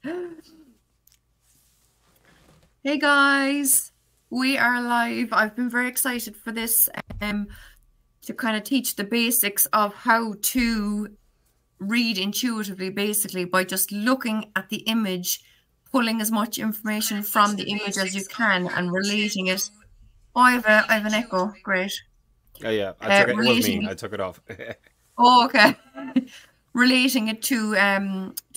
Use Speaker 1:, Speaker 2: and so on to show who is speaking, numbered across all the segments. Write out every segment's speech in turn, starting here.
Speaker 1: Hey guys, we are live. I've been very excited for this to kind of teach the basics of how to read intuitively, basically by just looking at the image, pulling as much information from the image as you can and relating it. Oh, I have an echo. Great.
Speaker 2: Yeah, I took it. It was me.
Speaker 1: Relating
Speaker 2: I
Speaker 1: it.
Speaker 2: took it off.
Speaker 1: Oh, okay. Relating it to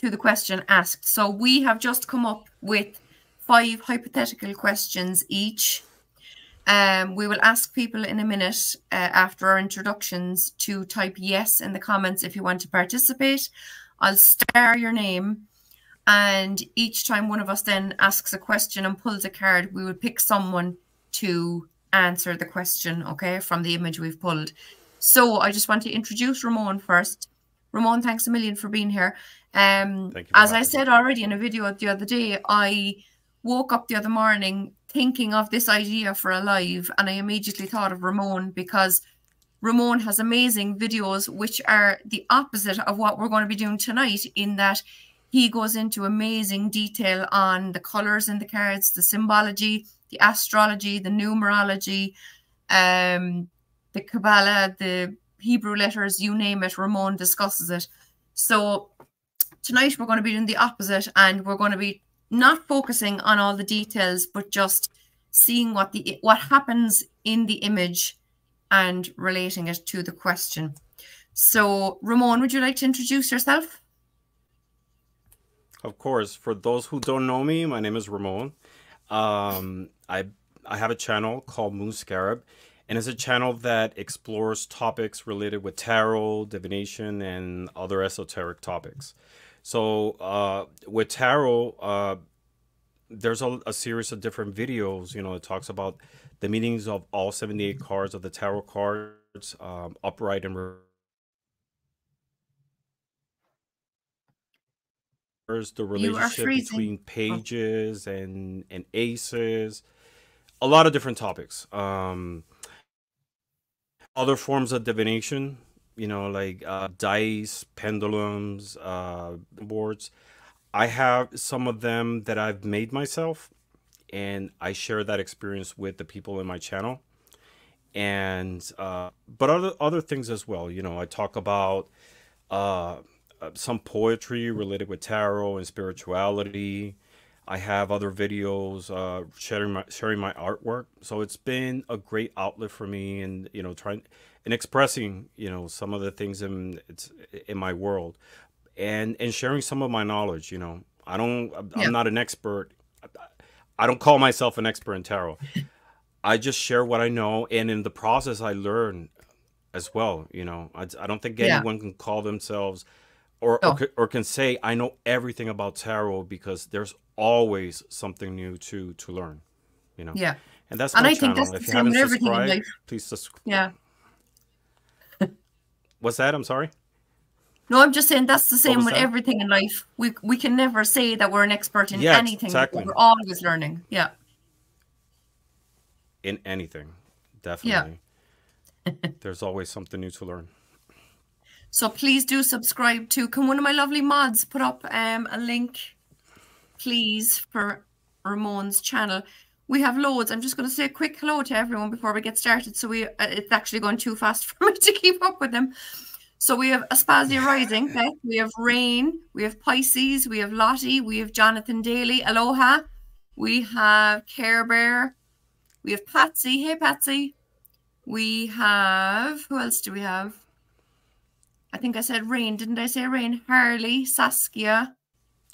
Speaker 1: the question asked. So we have just come up with 5 hypothetical questions each. We will ask people in a minute after our introductions to type yes in the comments if you want to participate. I'll star your name, and each time one of us then asks a question and pulls a card, we will pick someone to answer the question, okay, from the image we've pulled. So I just want to introduce Ramon first. Ramon, thanks a million for being here.
Speaker 2: Thank you for
Speaker 1: As I
Speaker 2: having me.
Speaker 1: said already in a video the other day, I woke up the other morning thinking of this idea for a live, and I immediately thought of Ramon because Ramon has amazing videos which are the opposite of what we're going to be doing tonight, in that he goes into amazing detail on the colors in the cards, the symbology, the astrology, the numerology, the Kabbalah, the Hebrew letters, you name it, Ramon discusses it. So tonight we're going to be doing the opposite, and we're going to be not focusing on all the details, but just seeing what happens in the image and relating it to the question. So, Ramon, would you like to introduce yourself?
Speaker 2: Of course, for those who don't know me, my name is Ramon. I have a channel called Moon Scarab, and it's a channel that explores topics related with tarot, divination, and other esoteric topics. So, with tarot, there's a series of different videos. It talks about the meanings of all 78 cards of the tarot cards, upright and the
Speaker 1: You are
Speaker 2: relationship
Speaker 1: freezing.
Speaker 2: between
Speaker 1: Oh,
Speaker 2: pages and aces, a lot of different topics. Other forms of divination, like dice, pendulums, boards. I have some of them that I've made myself, and I share that experience with the people in my channel. And but other things as well. I talk about uh, some poetry related with tarot and spirituality. I have other videos sharing my artwork. So it's been a great outlet for me, and trying and expressing some of the things in my world, and sharing some of my knowledge. I'm
Speaker 1: yeah,
Speaker 2: not an expert. I don't call myself an expert in tarot. I just share what I know, and in the process, I learn as well. I don't think
Speaker 1: yeah.
Speaker 2: anyone can call themselves
Speaker 1: So,
Speaker 2: or can say I know everything about tarot, because there's always something new to learn. You know,
Speaker 1: yeah.
Speaker 2: and that's
Speaker 1: And
Speaker 2: my
Speaker 1: I think that's
Speaker 2: channel.
Speaker 1: the
Speaker 2: If you
Speaker 1: same
Speaker 2: haven't
Speaker 1: with everything in
Speaker 2: subscribed,
Speaker 1: life.
Speaker 2: please subscribe.
Speaker 1: Yeah.
Speaker 2: What's that? I'm sorry.
Speaker 1: No, I'm just saying that's the
Speaker 2: What
Speaker 1: same
Speaker 2: was
Speaker 1: with
Speaker 2: that?
Speaker 1: everything in life. We can never say that we're an expert in
Speaker 2: Yeah,
Speaker 1: anything because
Speaker 2: exactly.
Speaker 1: we're always learning. Yeah.
Speaker 2: In anything,
Speaker 1: Yeah.
Speaker 2: definitely. There's always something new to learn.
Speaker 1: So please do subscribe to. Can one of my lovely mods put up a link, please, for Ramon's channel? We have loads. I'm just going to say a quick hello to everyone before we get started. So it's actually going too fast for me to keep up with them. So we have Aspasia Rising, Beth. We have Rain. We have Pisces. We have Lottie. We have Jonathan Daly. Aloha. We have Care Bear. We have Patsy. Hey, Patsy. We have, who else do we have? I think I said Rain. Didn't I say Rain? Harley, Saskia.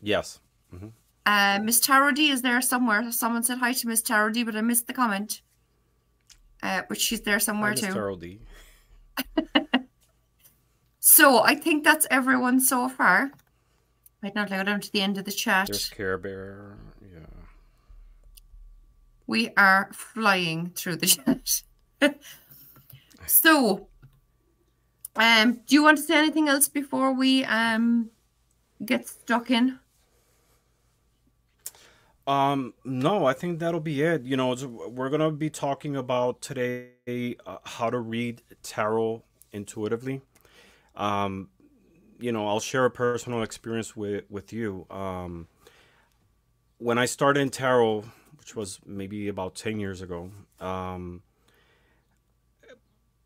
Speaker 2: Yes. Hmm.
Speaker 1: Miss Tarot D is there somewhere. Someone said hi to Miss Tarot D, but I missed the comment. But she's there
Speaker 2: Hi,
Speaker 1: somewhere too.
Speaker 2: Mr. OD.
Speaker 1: So I think that's everyone so far. Right now, I'll go down to the end of the
Speaker 2: There's
Speaker 1: chat.
Speaker 2: Care Bear. Yeah.
Speaker 1: We are flying through the chat. So, do you want to say anything else before we get stuck in?
Speaker 2: No, I think that'll be it. We're gonna be talking about today how to read tarot intuitively. Um, I'll share a personal experience with you. when I started in tarot, which was maybe about 10 years ago, um,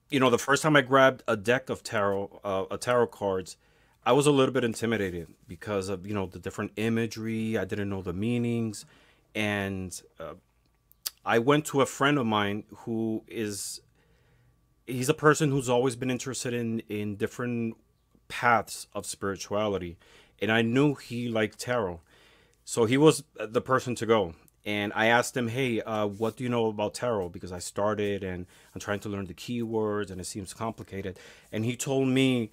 Speaker 2: the first time I grabbed a deck of tarot cards, I was a little bit intimidated because of, the different imagery. I didn't know the meanings. And I went to a friend of mine he's a person who's always been interested in different paths of spirituality. And I knew he liked tarot. So he was the person to go. And I asked him, hey, what do you know about tarot? Because I started and I'm trying to learn the keywords and it seems complicated. And he told me,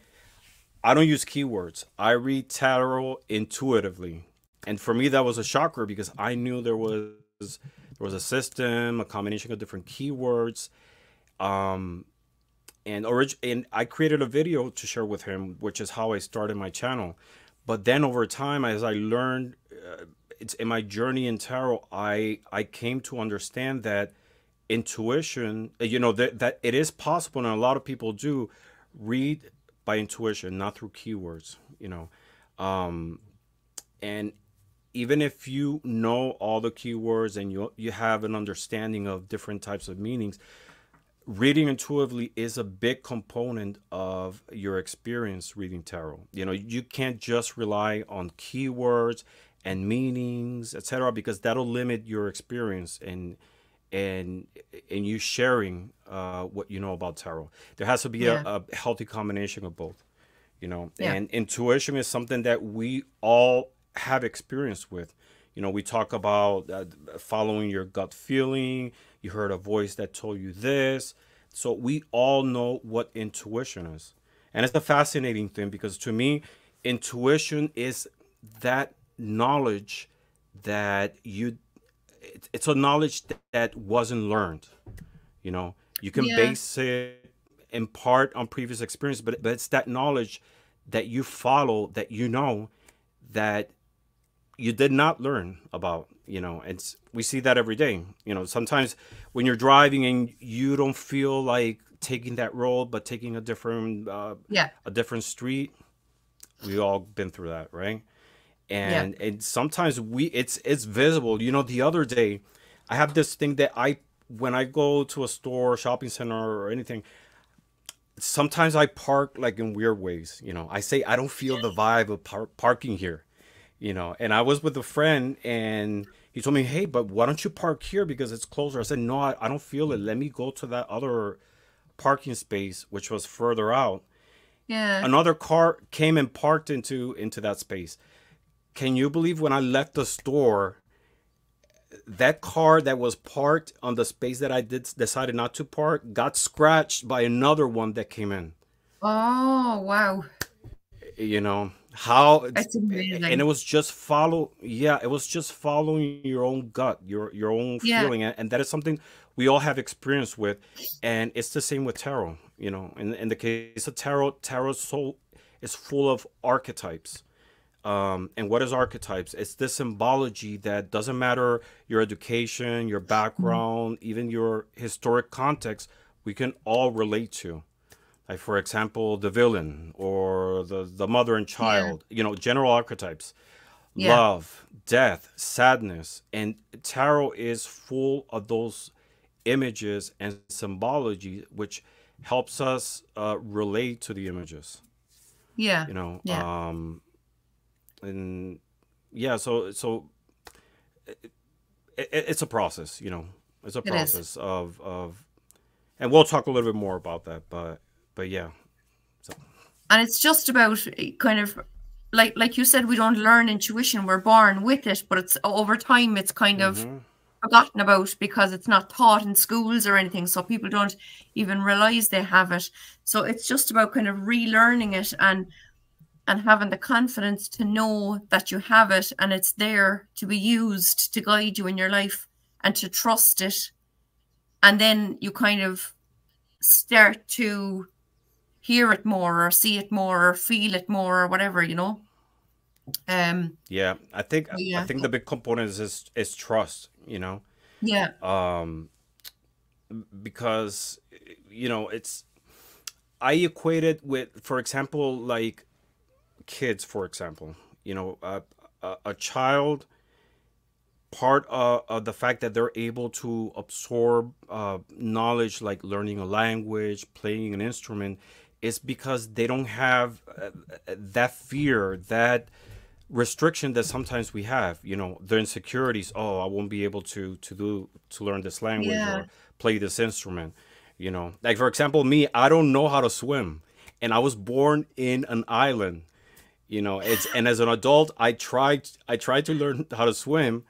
Speaker 2: I don't use keywords. I read tarot intuitively. And for me, that was a shocker because I knew there was a system, a combination of different keywords. Um, and I created a video to share with him, which is how I started my channel. But then over time, as I learned, it's in my journey in tarot, I came to understand that intuition, that it is possible, and a lot of people do read by intuition, not through keywords. Um, and even if you know all the keywords and you have an understanding of different types of meanings, reading intuitively is a big component of your experience reading tarot. You can't just rely on keywords and meanings, etc., because that'll limit your experience and you sharing what you know about tarot. There has to be
Speaker 1: Yeah.
Speaker 2: a healthy combination of both.
Speaker 1: Yeah.
Speaker 2: And intuition is something that we all have experience with. We talk about following your gut feeling. You heard a voice that told you this. So we all know what intuition is. And it's a fascinating thing because to me, intuition is that knowledge that it's a knowledge that wasn't learned. You can
Speaker 1: Yeah.
Speaker 2: base it in part on previous experience, but it's that knowledge that you follow, that you did not learn about. It's we see that every day. Sometimes when you're driving and you don't feel like taking that road but taking
Speaker 1: Yeah.
Speaker 2: a different street. We all been through that, right?
Speaker 1: Yeah.
Speaker 2: And sometimes it's visible. The other day I have this thing that I when I go to a store, shopping center, or anything, sometimes I park like in weird ways. I say I don't feel the vibe of parking here. And I was with a friend and he told me, hey, but why don't you park here because it's closer? I said, no, I don't feel it. Let me go to that other parking space, which was further out.
Speaker 1: Yeah.
Speaker 2: Another car came and parked into that space. Can you believe when I left the store, that car that was parked on the space that I decided not to park got scratched by another one that came in?
Speaker 1: Oh, wow.
Speaker 2: How it's,
Speaker 1: It's
Speaker 2: and it
Speaker 1: amazing.
Speaker 2: was just it was just following your own gut, your own
Speaker 1: Yeah.
Speaker 2: feeling, and that is something we all have experience with. And it's the same with tarot. In the case of tarot soul is full of archetypes. And what is archetypes? It's this symbology that doesn't matter your education, your background, even your historic context, we can all relate to. Like, for example, the villain or the mother and
Speaker 1: Yeah.
Speaker 2: child, general archetypes,
Speaker 1: Yeah.
Speaker 2: love, death, sadness. And tarot is full of those images and symbology, which helps us relate to the images,
Speaker 1: Yeah.
Speaker 2: you know.
Speaker 1: Yeah.
Speaker 2: Um, and yeah, so it's a process, it's a
Speaker 1: It is.
Speaker 2: process and we'll talk a little bit more about that, but yeah. So
Speaker 1: And it's just about kind of like you said, we don't learn intuition, we're born with it, but it's over time it's kind of
Speaker 2: hmm
Speaker 1: forgotten about because it's not taught in schools or anything, so people don't even realize they have it. So it's just about kind of relearning it and having the confidence to know that you have it and it's there to be used to guide you in your life and to trust it. And then you kind of start to hear it more or see it more or feel it more or whatever. Um,
Speaker 2: yeah, I
Speaker 1: yeah,
Speaker 2: think the big component is trust,
Speaker 1: yeah,
Speaker 2: um because it's I equate it with, for example, like kids, for example. A child part of the fact that they're able to absorb knowledge like learning a language, playing an instrument, is because they don't have that fear, that restriction that sometimes we have. You know, the insecurities. Oh, I won't be able to learn this language
Speaker 1: Yeah.
Speaker 2: or play this instrument. You know, like for example, me, I don't know how to swim, and I was born in an island. You know, it's and as an adult, I tried to learn how to swim,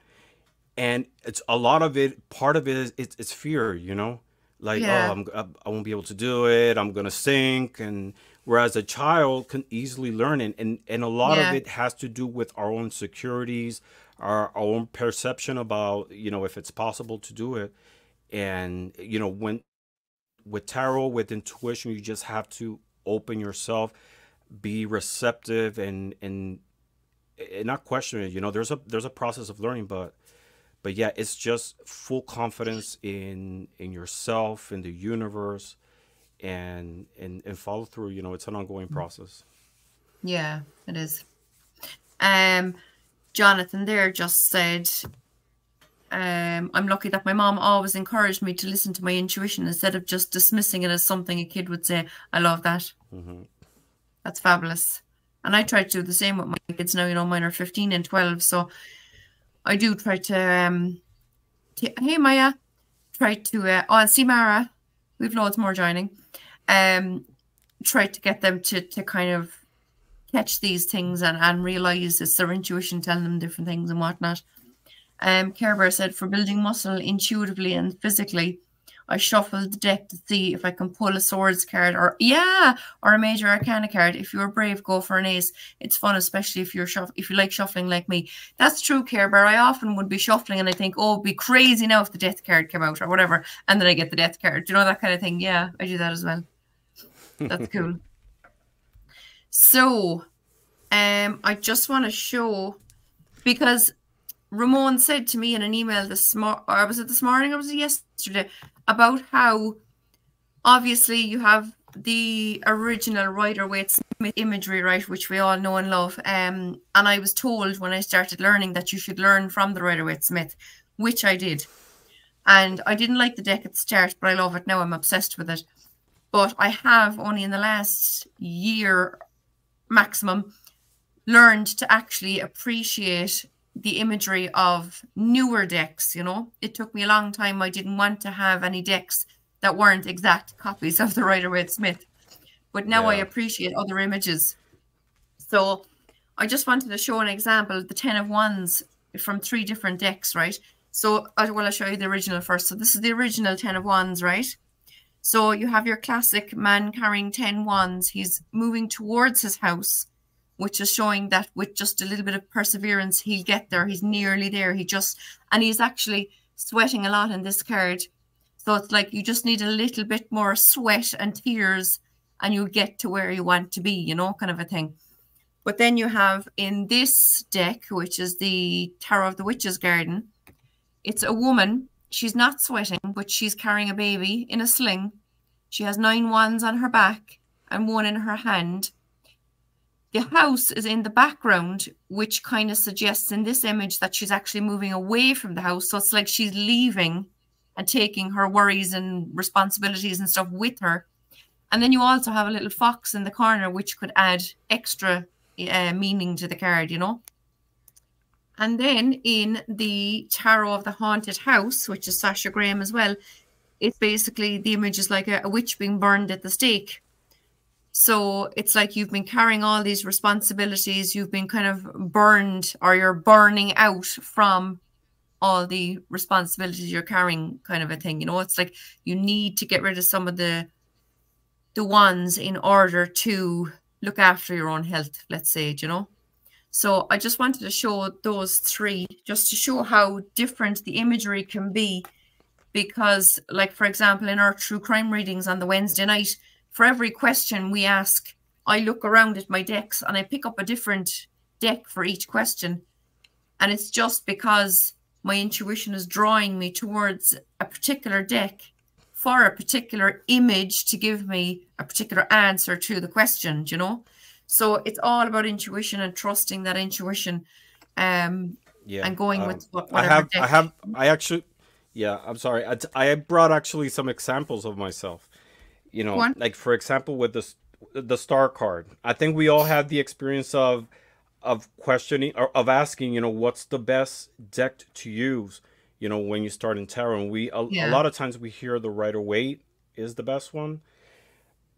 Speaker 2: and it's a lot of it. Part of it is it's fear. You know, like oh,
Speaker 1: Yeah.
Speaker 2: I won't be able to do it. I'm gonna sink. And whereas a child can easily learn it, and a lot of
Speaker 1: Yeah.
Speaker 2: it has to do with our own securities, our own perception about if it's possible to do it. And when with tarot, with intuition, you just have to open yourself, be receptive, and not question it. There's a process of learning, but yeah, it's just full confidence in yourself, in the universe, and follow through. It's an ongoing process.
Speaker 1: Yeah, it is. Um, Jonathan there just said, I'm lucky that my mom always encouraged me to listen to my intuition instead of just dismissing it as something a kid would say. I love that.
Speaker 2: Hmm.
Speaker 1: That's fabulous. And I try to do the same with my kids now. Mine are 15 and 12. So I do try to, hey, Maya, try to, oh, and see Mara. We've loads more joining. Try to get them to kind of catch these things and realize it's their intuition telling them different things and whatnot. Care Bear said, for building muscle intuitively and physically, I shuffle the deck to see if I can pull a swords card or a major arcana card. If you're brave, go for an ace. It's fun, especially if you like shuffling like me. That's true, Care Bear. I often would be shuffling and I think, oh, it'd be crazy now if the death card came out or whatever, and then I get the death card. Do you know, that kind of thing? Yeah, I do that as well. That's cool. So, I just want to show, because Ramon said to me in an email this morning, or was it this morning or was it yesterday, about how obviously you have the original Rider-Waite-Smith imagery, right, which we all know and love. And I was told when I started learning that you should learn from the Rider-Waite-Smith, which I did. And I didn't like the deck at the start, but I love it now. I'm obsessed with it. But I have only in the last year maximum learned to actually appreciate the imagery of newer decks. It took me a long time. I didn't want to have any decks that weren't exact copies of the Rider-Waite-Smith, but now I
Speaker 2: Yeah.
Speaker 1: appreciate other images. So I just wanted to show an example, the 10 of Wands from 3 different decks, right? So I'll show you the original first. So this is the original 10 of Wands, right? So you have your classic man carrying 10 wands. He's moving towards his house, which is showing that with just a little bit of perseverance, he'll get there. He's nearly there. And he's actually sweating a lot in this card. So it's like you just need a little bit more sweat and tears and you'll get to where you want to be, kind of a thing. But then you have in this deck, which is the Tarot of the Witch's Garden, it's a woman. She's not sweating, but she's carrying a baby in a sling. She has 9 wands on her back and 1 in her hand. The house is in the background, which kind of suggests in this image that she's actually moving away from the house. So it's like she's leaving and taking her worries and responsibilities and stuff with her. And then you also have a little fox in the corner, which could add extra meaning to the card, And then in the Tarot of the Haunted House, which is Sasha Graham as well, it's basically the image is like a witch being burned at the stake. So it's like you've been carrying all these responsibilities, you've been kind of burned, or you're burning out from all the responsibilities you're carrying, kind of a thing. It's like you need to get rid of some of the wands in order to look after your own health, let's say, So I just wanted to show those 3, just to show how different the imagery can be. Because, like, for example, in our true crime readings on the Wednesday night, for every question we ask, I look around at my decks and I pick up a different deck for each question. And it's just because my intuition is drawing me towards a particular deck for a particular image to give me a particular answer to the question, So it's all about intuition and trusting that intuition.
Speaker 2: Yeah.
Speaker 1: and going with whatever deck.
Speaker 2: I actually, yeah, I'm sorry. I brought actually some examples of myself.
Speaker 1: Go on.
Speaker 2: Like for example, with the star card. I think we all have the experience of questioning or of asking, what's the best deck to use, when you start in tarot. And a
Speaker 1: Yeah.
Speaker 2: lot of times we hear the Rider Waite is the best one,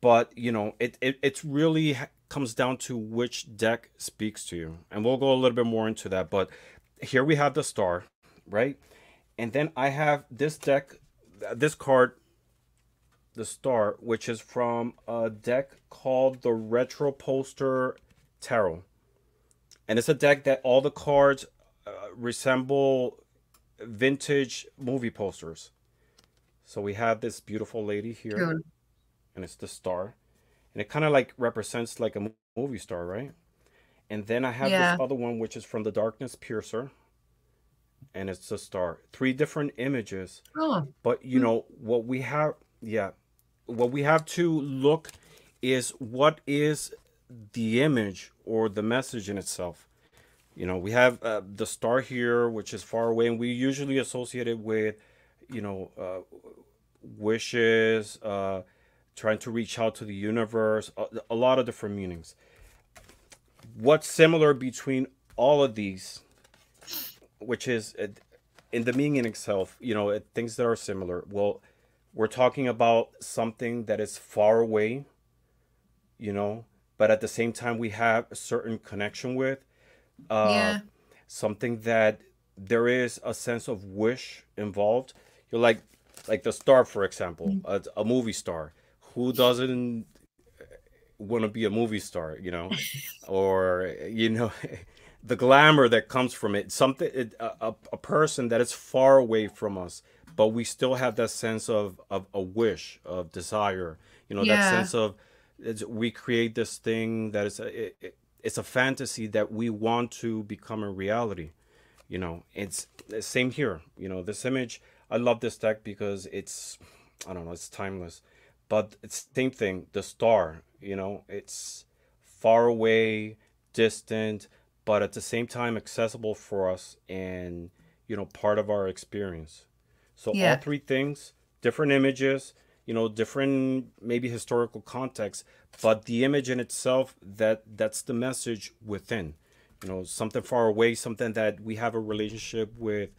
Speaker 2: but it's really comes down to which deck speaks to you, and we'll go a little bit more into that. But here we have the star, right? And then I have this deck, this card, the star, which is from a deck called the Retro Poster Tarot, and it's a deck that all the cards resemble vintage movie posters. So we have this beautiful lady here,
Speaker 1: Cool.
Speaker 2: and it's the star, and it kind of like represents like a movie star, right? And then I have this
Speaker 1: Yeah.
Speaker 2: other one, which is from the Darkness Piercer, and it's a star. Three different images,
Speaker 1: Oh.
Speaker 2: but what we have, yeah, what we have to look is what is the image or the message in itself. We have the star here, which is far away, and we usually associate it with, you know, uh, wishes, trying to reach out to the universe, a lot of different meanings. What's similar between all of these, which is in the meaning itself, things that are similar. Well, we're talking about something that is far away, you know, but at the same time we have a certain connection with, uh,
Speaker 1: Yeah.
Speaker 2: something that there is a sense of wish involved. You're like the star, for example,
Speaker 1: Mm.
Speaker 2: a movie star. Who doesn't want to be a movie star, or the glamour that comes from it. Something, a person that is far away from us, but we still have that sense of a wish, of desire. That
Speaker 1: Yeah.
Speaker 2: sense of we create this thing that is it's a fantasy that we want to become a reality. It's the same here. This image. I love this deck because I don't know, it's timeless. But it's same thing. The star. It's far away, distant, but at the same time accessible for us, and part of our experience. So all
Speaker 1: Yeah.
Speaker 2: three things, different images, different maybe historical context, but the image in itself, that's the message within. Something far away, something that we have a relationship with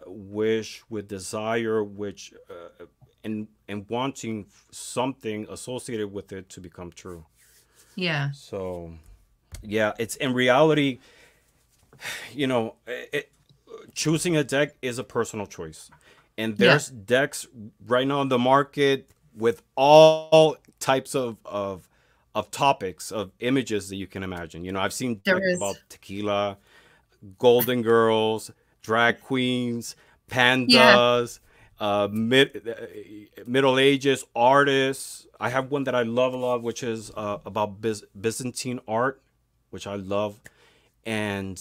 Speaker 2: wish, with desire, which and wanting something associated with it to become true.
Speaker 1: Yeah.
Speaker 2: So yeah, it's in reality, choosing a deck is a personal choice, and
Speaker 1: Yeah.
Speaker 2: there's decks right now on the market with all types of topics, of images that you can imagine. I've seen
Speaker 1: There
Speaker 2: like
Speaker 1: is.
Speaker 2: about tequila, golden girls, drag queens,
Speaker 1: Yeah.
Speaker 2: pandas, Middle Ages artists. I have one that I love a lot, which is about Byzantine art, which I love, and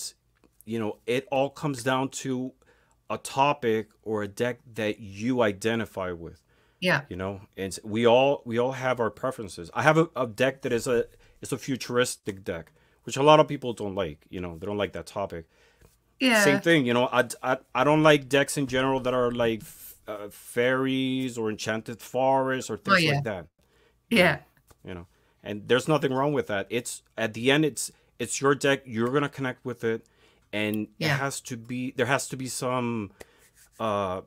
Speaker 2: it all comes down to a topic or a deck that you identify with.
Speaker 1: Yeah.
Speaker 2: And we all have our preferences. I have a deck that is it's a futuristic deck, which a lot of people don't like. They don't like that topic. Same
Speaker 1: Yeah.
Speaker 2: thing. I don't like decks in general that are like fairies or enchanted forests or
Speaker 1: Oh
Speaker 2: things
Speaker 1: yeah.
Speaker 2: like that. you know
Speaker 1: Yeah.
Speaker 2: you know and there's nothing wrong with that. It's at the end, it's your deck. You're gonna connect with it, and
Speaker 1: Yeah.
Speaker 2: there has to be some uh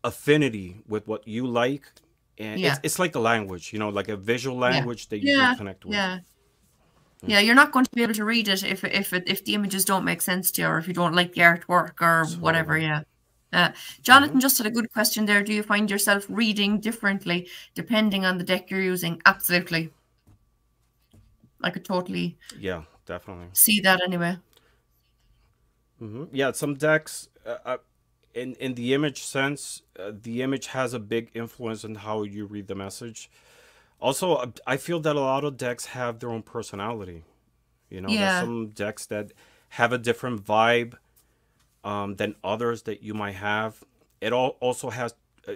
Speaker 2: affinity with what you like, and it's
Speaker 1: Yeah.
Speaker 2: it's like a language, like a visual
Speaker 1: Yeah.
Speaker 2: language that you can
Speaker 1: Yeah.
Speaker 2: connect with.
Speaker 1: Yeah. Yeah. You're not going to be able to read it if the images don't make sense to you, or if you don't like the artwork or whatever.
Speaker 2: Totally.
Speaker 1: Yeah.
Speaker 2: Hmm.
Speaker 1: Jonathan just had a good question there. Do you find yourself reading differently depending on the deck you're using? Absolutely. I could totally
Speaker 2: Yeah, definitely.
Speaker 1: see that anyway.
Speaker 2: Yeah, some decks, in the image sense, the image has a big influence on how you read the message. Also, I feel that a lot of decks have their own personality. There's
Speaker 1: Yeah.
Speaker 2: some decks that have a different vibe than others that you might have. It all also has, uh,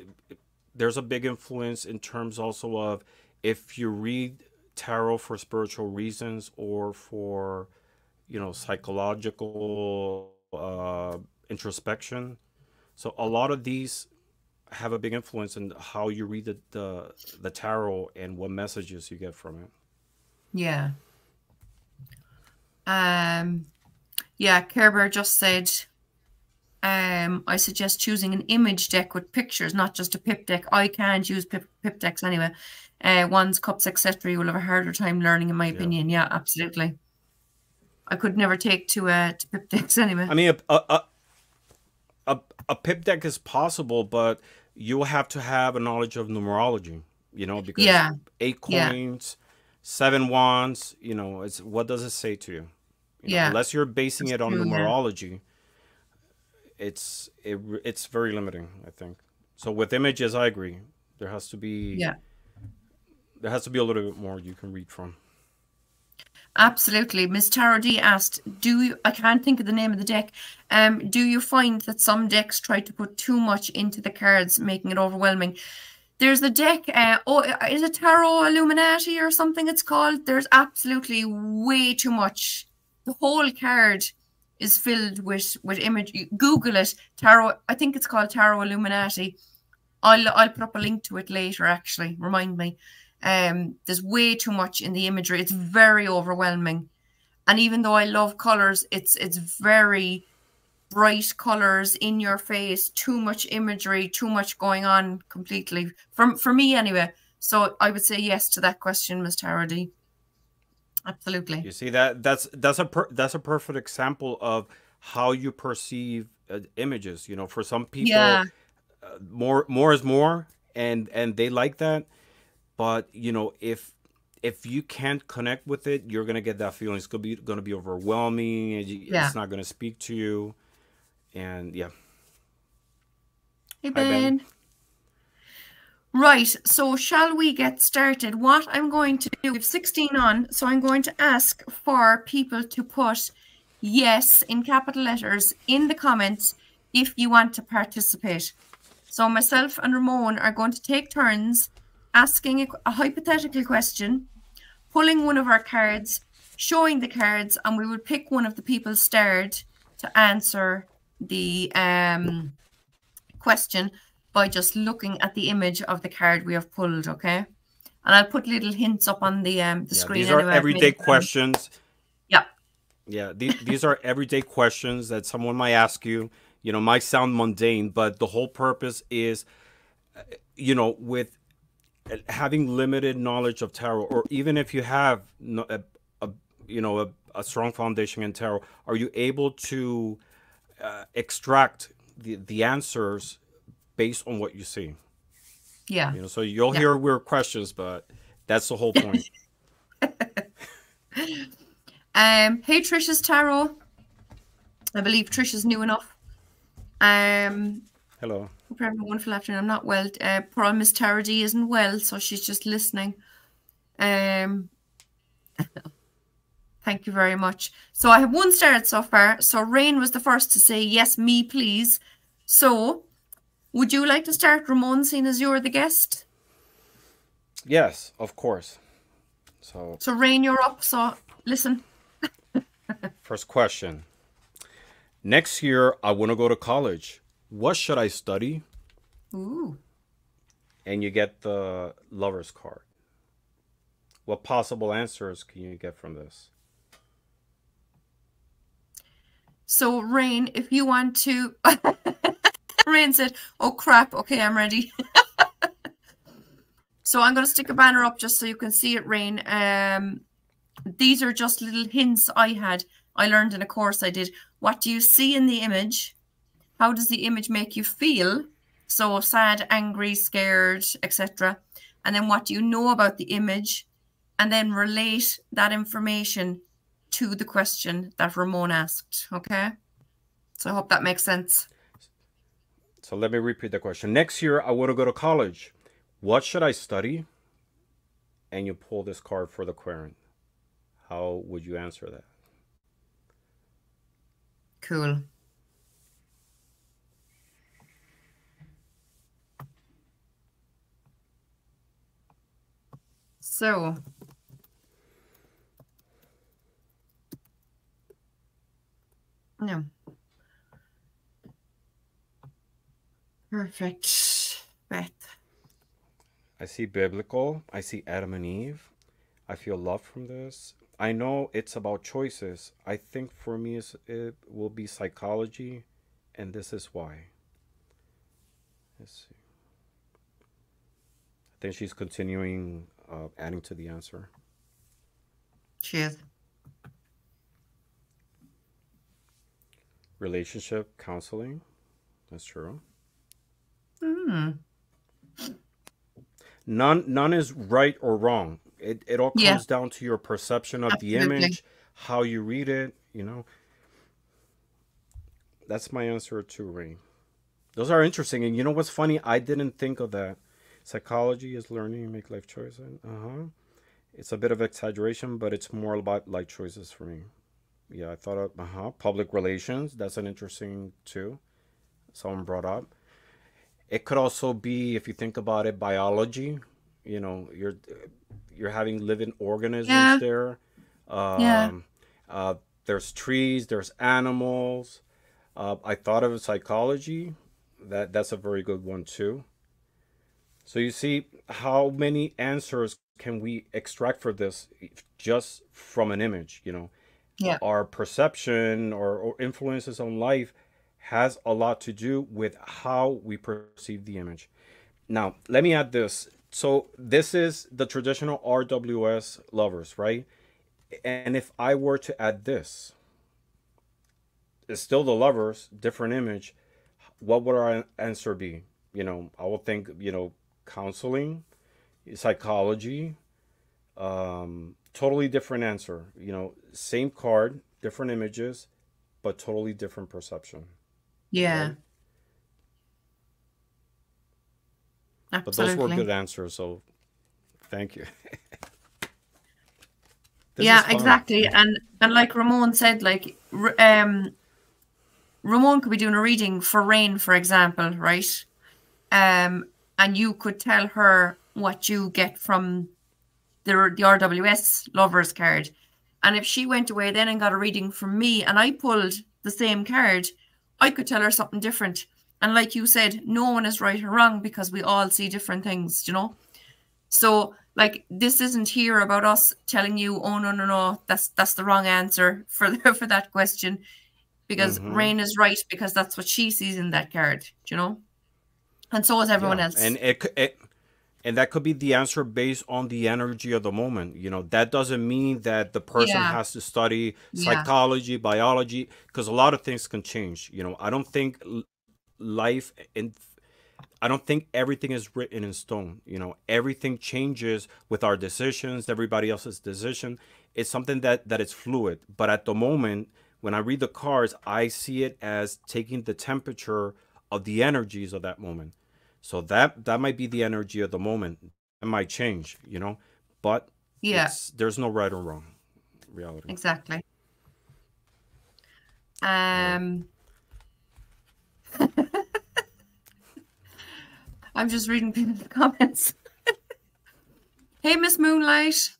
Speaker 2: there's a big influence in terms also of if you read tarot for spiritual reasons or for psychological introspection. So a lot of these have a big influence in how you read the tarot and what messages you get from it.
Speaker 1: Yeah. Yeah, Kerber just said, I suggest choosing an image deck with pictures, not just a pip deck. I can't use pip decks anyway. Wands, cups, etc. You will have a harder time learning, in my opinion. Yeah, absolutely. I could never take to pip decks anyway.
Speaker 2: I mean, a pip deck is possible, but you'll have to have a knowledge of numerology, you know, because 8 coins, 7 wands, you know, it's what does it say to you? You know, unless you're basing it on numerology, it's very limiting, I think. So with images, I agree. There has to be there has to be a little bit more you can read from.
Speaker 1: Absolutely. Miss Tara D asked, I can't think of the name of the deck. Do you find that some decks try to put too much into the cards, making it overwhelming? There's a deck, is it Tarot Illuminati or something it's called? There's absolutely way too much. The whole card is filled with image. Google it, Tarot. I think it's called Tarot Illuminati. I'll put up a link to it later, actually. Remind me. There's way too much in the imagery. It's very overwhelming. And even though I love colors, it's very bright colors in your face, too much imagery, too much going on completely. For me anyway. So I would say yes to that question, Ms. Tarody. Absolutely.
Speaker 2: You see that's a perfect example of how you perceive images. You know, for some people, more is more, and they like that. But you know, if you can't connect with it, you're gonna get that feeling. It's gonna be overwhelming. It's not gonna speak to you, and yeah.
Speaker 1: Hey Ben. Right, so shall we get started? What I'm going to do, we have 16 on, so I'm going to ask for people to put yes in capital letters in the comments if you want to participate. So myself and Ramon are going to take turns asking a hypothetical question, pulling one of our cards, showing the cards, and we will pick one of the people starred to answer the question by just looking at the image of the card we have pulled, okay? And I'll put little hints up on the screen.
Speaker 2: These are everyday questions.
Speaker 1: Yeah.
Speaker 2: Yeah, these are everyday questions that someone might ask you. You know, might sound mundane, but the whole purpose is, you know, with having limited knowledge of tarot, or even if you have a strong foundation in tarot, are you able to extract the answers based on what you see?
Speaker 1: Yeah.
Speaker 2: You know, so you'll hear weird questions, but that's the whole point.
Speaker 1: Hey, Trisha's Tarot. I believe Trisha's new enough.
Speaker 2: Hello.
Speaker 1: Hope you're having a wonderful afternoon. I'm not well. Poor Miss Tara D isn't well, so she's just listening. Thank you very much. So I have one started so far. So Rain was the first to say, yes, me, please. So would you like to start, Ramon, seeing as you're the guest?
Speaker 2: Yes, of course. So
Speaker 1: Rain, you're up. So listen.
Speaker 2: First question. Next year, I want to go to college. What should I study?
Speaker 1: Ooh.
Speaker 2: And you get the lover's card. What possible answers can you get from this?
Speaker 1: So, Rain, if you want to... Rain said, oh, crap. Okay, I'm ready. So I'm going to stick a banner up just so you can see it, Rain. These are just little hints I learned in a course I did. What do you see in the image? How does the image make you feel? So sad, angry, scared, etc. And then what do you know about the image? And then relate that information to the question that Ramon asked. Okay? So I hope that makes sense.
Speaker 2: So let me repeat the question. Next year, I want to go to college. What should I study? And you pull this card for the querent. How would you answer that?
Speaker 1: Cool. So, no. Perfect. Beth.
Speaker 2: I see biblical. I see Adam and Eve. I feel love from this. I know it's about choices. I think for me it will be psychology, and this is why. Let's see. I think she's continuing adding to the answer.
Speaker 1: Cheers.
Speaker 2: Relationship counseling. That's true.
Speaker 1: Mm.
Speaker 2: None is right or wrong. It all
Speaker 1: Yeah,
Speaker 2: comes down to your perception of the
Speaker 1: absolutely.
Speaker 2: image, how you read it, you know. That's my answer to Ray. Those are interesting. And you know what's funny? I didn't think of that. Psychology is learning to make life choices. Uh-huh. It's a bit of exaggeration, but it's more about life choices for me. Yeah, I thought of public relations. That's an interesting too. Someone brought up. It could also be, if you think about it, biology. You know, you're having living organisms
Speaker 1: Yeah,
Speaker 2: there.
Speaker 1: yeah,
Speaker 2: Um, uh, there's trees, there's animals. I thought of psychology. That's a very good one too. So you see, how many answers can we extract for this just from an image? You know,
Speaker 1: yeah.
Speaker 2: our perception or influences on life has a lot to do with how we perceive the image. Now, let me add this. So this is the traditional RWS lovers, right? And if I were to add this, it's still the lovers, different image. What would our answer be? You know, I would think, counseling, psychology, totally different answer. You know, same card, different images, but totally different perception,
Speaker 1: Yeah,
Speaker 2: right? But those were
Speaker 1: absolutely.
Speaker 2: good answers, so thank you. This is
Speaker 1: Yeah,
Speaker 2: fun.
Speaker 1: exactly. And like Ramon said, like Ramon could be doing a reading for Rain, for example, right? And you could tell her what you get from the RWS lovers card. And if she went away then and got a reading from me and I pulled the same card, I could tell her something different. And like you said, no one is right or wrong because we all see different things, you know? So like this isn't here about us telling you, oh no, no, no, that's the wrong answer for for that question. Because
Speaker 2: Mm-hmm.
Speaker 1: Rain is right because that's what she sees in that card, you know? And so is everyone
Speaker 2: Yeah,
Speaker 1: else.
Speaker 2: and that could be the answer based on the energy of the moment. You know, that doesn't mean that the person
Speaker 1: Yeah,
Speaker 2: has to study
Speaker 1: yeah,
Speaker 2: psychology, biology, because a lot of things can change. You know, I don't think life and I don't think everything is written in stone. You know, everything changes with our decisions, everybody else's decision. It's something that is fluid. But at the moment, when I read the cards, I see it as taking the temperature of the energies of that moment. So that might be the energy of the moment. It might change, but
Speaker 1: yeah,
Speaker 2: it's there's no right or wrong reality.
Speaker 1: exactly.
Speaker 2: All right.
Speaker 1: Um, I'm just reading people's comments. Hey, Miss Moonlight.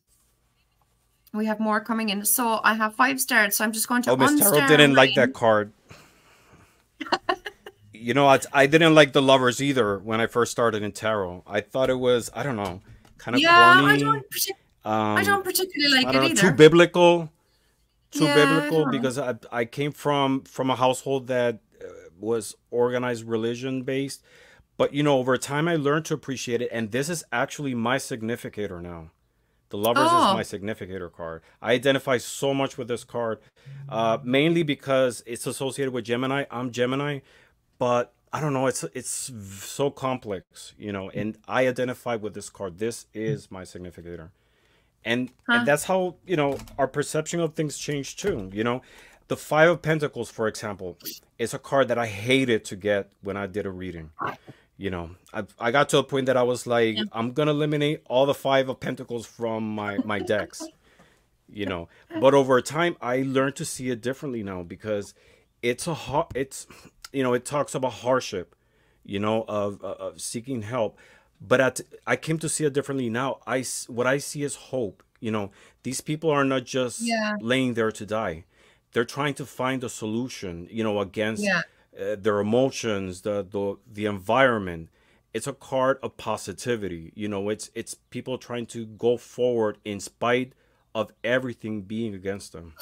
Speaker 1: We have more coming in. So I have 5 stars. So I'm just going to
Speaker 2: Oh, Miss Tarot
Speaker 1: unstar
Speaker 2: didn't like that
Speaker 1: Rain.
Speaker 2: card. I didn't like the lovers either when I first started in tarot. I thought it was, I don't know, kind of
Speaker 1: Yeah,
Speaker 2: corny.
Speaker 1: I
Speaker 2: Um,
Speaker 1: don't particularly
Speaker 2: I
Speaker 1: like
Speaker 2: don't
Speaker 1: it
Speaker 2: know, too
Speaker 1: either.
Speaker 2: biblical, too
Speaker 1: Yeah, I
Speaker 2: biblical
Speaker 1: don't know.
Speaker 2: because I came from a household that was organized religion based. But over time I learned to appreciate it, and this is actually my significator now. The lovers is my
Speaker 1: Oh,
Speaker 2: significator card. I identify so much with this card, mainly because it's associated with Gemini. I'm Gemini, but I don't know. It's so complex, and I identify with this card. This is my significator, and
Speaker 1: huh.
Speaker 2: that's how our perception of things change too. The Five of Pentacles, for example, is a card that I hated to get when I did a reading. I got to a point that I was like,
Speaker 1: Yeah.
Speaker 2: I'm gonna eliminate all the Five of Pentacles from my decks. But over time I learned to see it differently now because it talks about hardship, of seeking help. But I came to see it differently now. What I see is hope. These people are not just
Speaker 1: Yeah.
Speaker 2: laying there to die. They're trying to find a solution, against
Speaker 1: Yeah.
Speaker 2: their emotions, the environment. It's a card of positivity. You know, it's people trying to go forward in spite of everything being against them.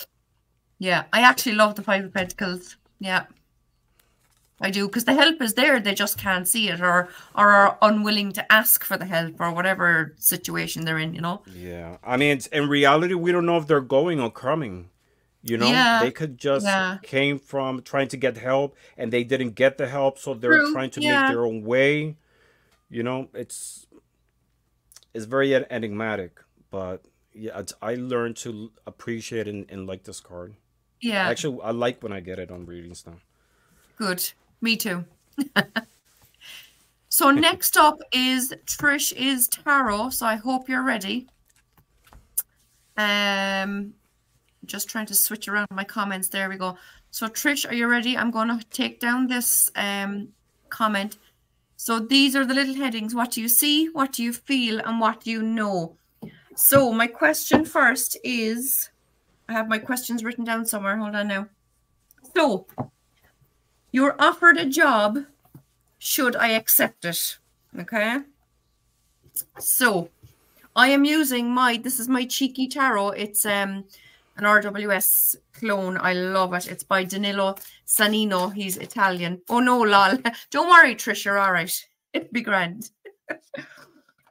Speaker 1: Yeah, I actually love the Five of Pentacles. Yeah, I do, because the help is there. They just can't see it, or are unwilling to ask for the help, or whatever situation they're in, you know?
Speaker 2: Yeah. I mean, in reality, we don't know if they're going or coming. You know,
Speaker 1: Yeah,
Speaker 2: they could just
Speaker 1: yeah.
Speaker 2: came from trying to get help and they didn't get the help, so they're
Speaker 1: True,
Speaker 2: trying to make
Speaker 1: yeah.
Speaker 2: their own way. You know, it's very enigmatic, but yeah, I learned to appreciate and like this card.
Speaker 1: Yeah,
Speaker 2: I like when I get it on readings now.
Speaker 1: good. Me too. So next up is Trish is Tarot. So I hope you're ready. Just trying to switch around my comments. There we go. So Trish, are you ready? I'm going to take down this comment. So these are the little headings. What do you see? What do you feel? And what do you know? So my question first is, I have my questions written down somewhere. Hold on now. So you're offered a job. Should I accept it? Okay. So I am using this is my cheeky tarot. It's an RWS clone. I love it. It's by Danilo Sanino. He's Italian. Oh no, lol. Don't worry, Trish, you're all right. It'd be grand.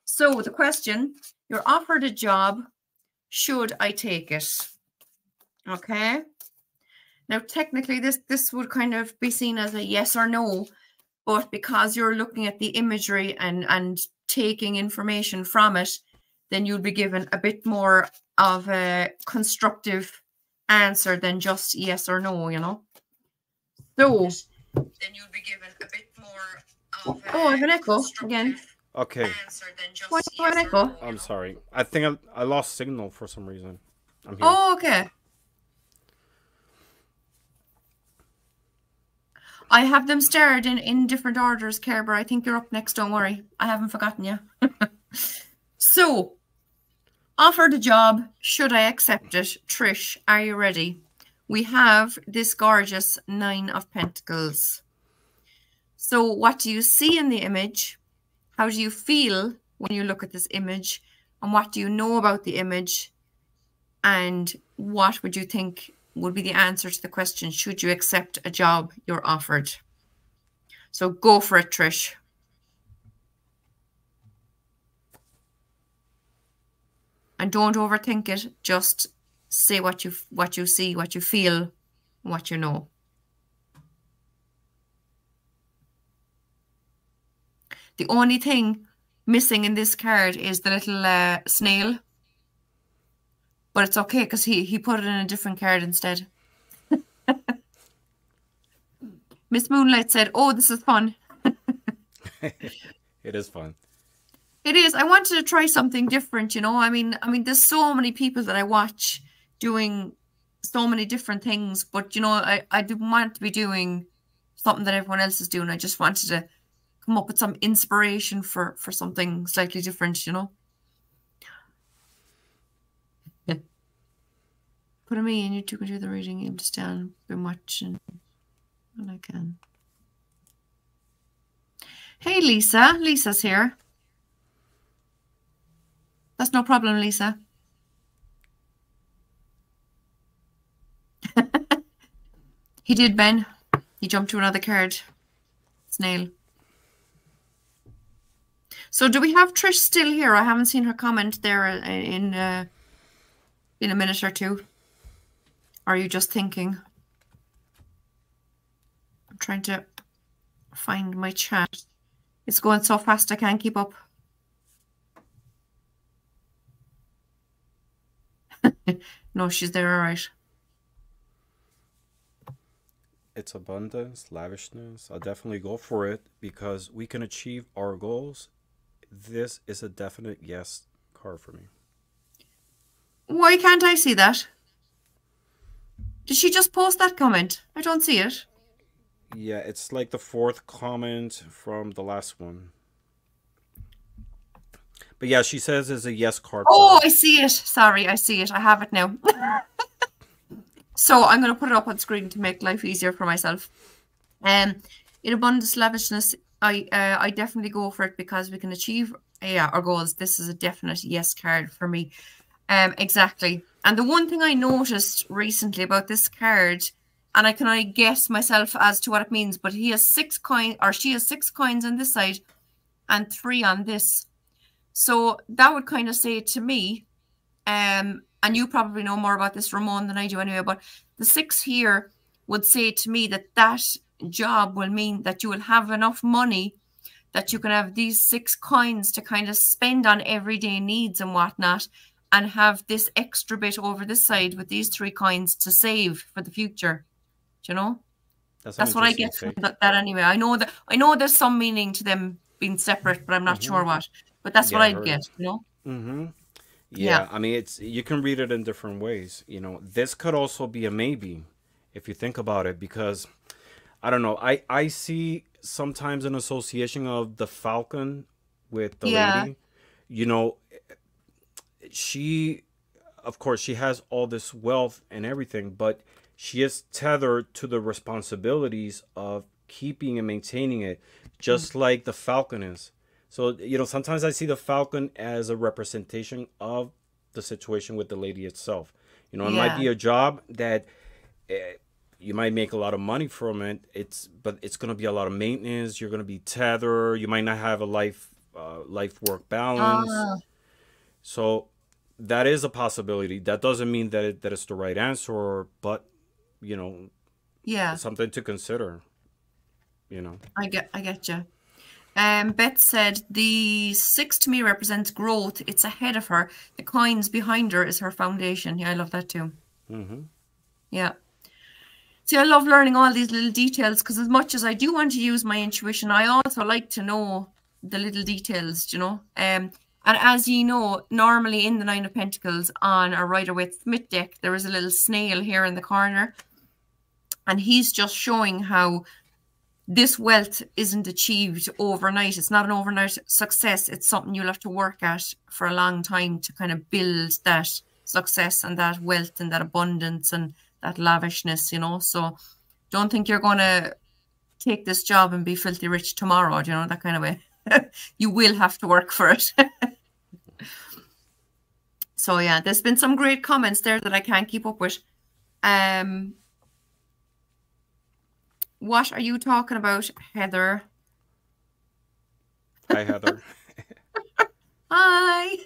Speaker 1: So the question, you're offered a job. Should I take it? Okay. Now, technically, this would kind of be seen as a yes or no, but because you're looking at the imagery and taking information from it, then you'll be given a bit more of a constructive answer than just yes or no, you know? So, then you'll be given a bit more of
Speaker 2: Oh,
Speaker 1: I have an echo again.
Speaker 2: Okay.
Speaker 1: Why do I have an echo?
Speaker 2: I'm sorry. I think I lost signal for some reason. I'm here.
Speaker 1: Oh, okay. I have them starred in different orders, Kerber. I think you're up next, don't worry. I haven't forgotten you. So, offered a job. Should I accept it? Trish, are you ready? We have this gorgeous Nine of Pentacles. So, what do you see in the image? How do you feel when you look at this image? And what do you know about the image? And what would you think would be the answer to the question, should you accept a job you're offered? So go for it, Trish. And don't overthink it. Just say what you see, what you feel, what you know. The only thing missing in this card is the little snail. But it's okay because he put it in a different card instead. Miss Moonlight said, oh, this is fun.
Speaker 2: It is fun.
Speaker 1: It is. I wanted to try something different, you know. I mean, there's so many people that I watch doing so many different things, but you know, I didn't want to be doing something that everyone else is doing. I just wanted to come up with some inspiration for something slightly different, you know. Put a me and you two can do the reading. You understand? Been watching when I can. Hey, Lisa. Lisa's here. That's no problem, Lisa. He did, Ben. He jumped to another card. Snail. So do we have Trish still here? I haven't seen her comment there in a minute or two. Are you just thinking? I'm trying to find my chat. It's going so fast I can't keep up. No, she's there, all right.
Speaker 2: It's abundance, lavishness. I'll definitely go for it because we can achieve our goals. This is a definite yes card for me.
Speaker 1: Why can't I see that? Did she just post that comment? I don't see it.
Speaker 2: Yeah, it's like the fourth comment from the last one. But yeah, she says it's a yes card.
Speaker 1: Oh, I see it. Sorry, I see it. I have it now. So I'm going to put it up on screen to make life easier for myself. Um, in abundance lavishness, I definitely go for it because we can achieve our goals. This is a definite yes card for me. Exactly. And the one thing I noticed recently about this card, and I guess myself as to what it means, but he has 6 coins, or she has 6 coins on this side and 3 on this. So that would kind of say to me, and you probably know more about this, Ramon, than I do anyway, but the 6 here would say to me that that job will mean that you will have enough money that you can have these 6 coins to kind of spend on everyday needs and whatnot, and have this extra bit over this side with these 3 coins to save for the future. Do you know? That's what I get from that anyway. I know there's some meaning to them being separate, but I'm not sure what. But that's what I'd get, you know?
Speaker 2: Mm-hmm. Yeah, I mean, you can read it in different ways. You know, this could also be a maybe if you think about it, because I don't know. I see sometimes an association of the falcon with the lady. You know, she, of course, she has all this wealth and everything, but she is tethered to the responsibilities of keeping and maintaining it, just like the falcon is. So, you know, sometimes I see the falcon as a representation of the situation with the lady itself. You know, it might be a job that you might make a lot of money from it. But it's going to be a lot of maintenance. You're going to be tethered. You might not have a life work balance. So that is a possibility. That doesn't mean that it's the right answer, but you know, something to consider. You know,
Speaker 1: I get you. Beth said the 6 to me represents growth. It's ahead of her. The coins behind her is her foundation. Yeah, I love that too. Yeah. See, I love learning all these little details, because as much as I do want to use my intuition, I also like to know the little details, you know. And as you know, normally in the 9 of Pentacles on a Rider-Waite-Smith deck, there is a little snail here in the corner. And he's just showing how this wealth isn't achieved overnight. It's not an overnight success. It's something you'll have to work at for a long time to kind of build that success and that wealth and that abundance and that lavishness, you know. So don't think you're going to take this job and be filthy rich tomorrow, you know, that kind of way. You will have to work for it. So yeah, there's been some great comments there that I can't keep up with. What are you talking about, Heather?
Speaker 2: Hi, Heather.
Speaker 1: Hi.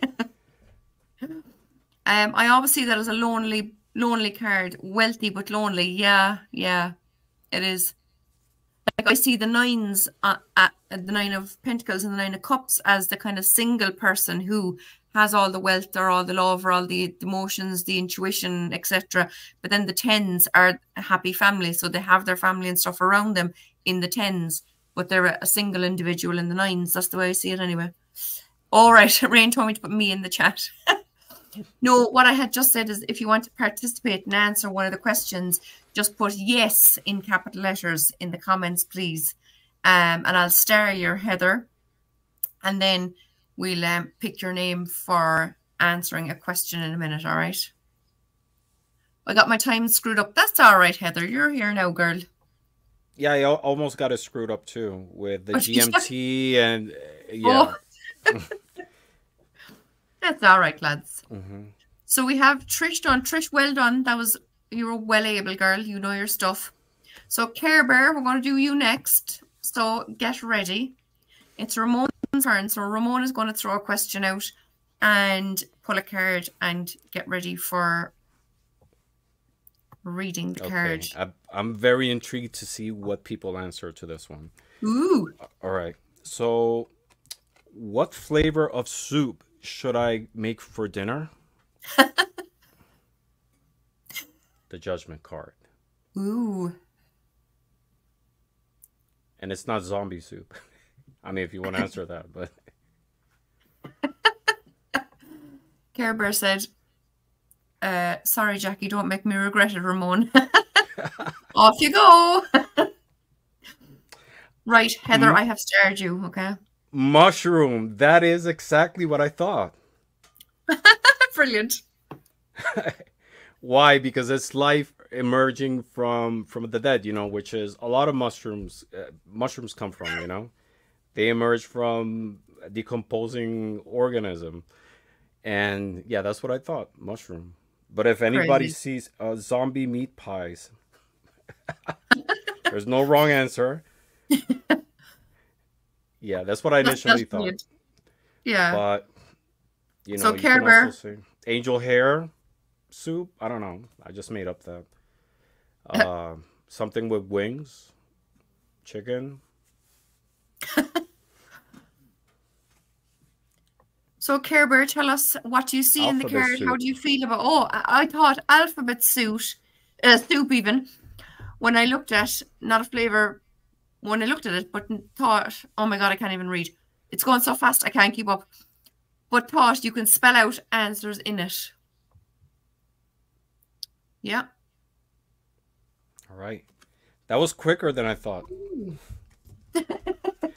Speaker 1: I always see that as a lonely card. Wealthy but lonely. Yeah, it is. Like I see the 9s, the 9 of Pentacles and the 9 of Cups as the kind of single person who has all the wealth or all the love or all the emotions, the intuition, etc. But then the 10s are a happy family, so they have their family and stuff around them in the 10s, but they're a single individual in the 9s. That's the way I see it anyway. All right, Rain told me to put me in the chat. No, what I had just said is if you want to participate and answer one of the questions, just put yes in capital letters in the comments, please. And I'll star your Heather. And then we'll pick your name for answering a question in a minute, all right? I got my time screwed up. That's all right, Heather. You're here now, girl.
Speaker 2: Yeah, I almost got it screwed up too with the GMT and yeah.
Speaker 1: Oh. That's all right, lads. So we have Trish done. Trish, well done. You were well able, girl. You know your stuff. So Care Bear, we're going to do you next. So get ready. It's Ramon's turn. So Ramon is going to throw a question out and pull a card and get ready for reading the card.
Speaker 2: I'm very intrigued to see what people answer to this one.
Speaker 1: Ooh.
Speaker 2: All right. So what flavor of soup should I make for dinner? The Judgment card.
Speaker 1: Ooh.
Speaker 2: And it's not zombie soup. I mean, if you want to answer that, but.
Speaker 1: Care Bear said, sorry, Jackie, don't make me regret it, Ramon. Off you go. Right, Heather, I have starred you, okay?
Speaker 2: Mushroom. That is exactly what I thought.
Speaker 1: Brilliant.
Speaker 2: Why? Because it's life emerging from the dead, which is a lot of mushrooms. Mushrooms come from, they emerge from a decomposing organism, and yeah, that's what I thought, mushroom. But if anybody
Speaker 1: Crazy.
Speaker 2: sees zombie meat pies, there's no wrong answer. Yeah, that's what I
Speaker 1: That's
Speaker 2: initially thought.
Speaker 1: brilliant. Yeah.
Speaker 2: But
Speaker 1: So
Speaker 2: you
Speaker 1: Care
Speaker 2: can also
Speaker 1: Bear.
Speaker 2: say angel hair soup. I don't know. I just made up that. Something with wings, chicken.
Speaker 1: So Care Bear, tell us what you see in the
Speaker 2: Alphabet
Speaker 1: card. How
Speaker 2: soup.
Speaker 1: do you feel about? Oh, I thought alphabet soup, soup even. When I looked at not a flavor, when I looked at it, but thought, oh my god, I can't even read. It's going so fast, I can't keep up. But thought you can spell out answers in it. Yeah.
Speaker 2: All right. That was quicker than I thought.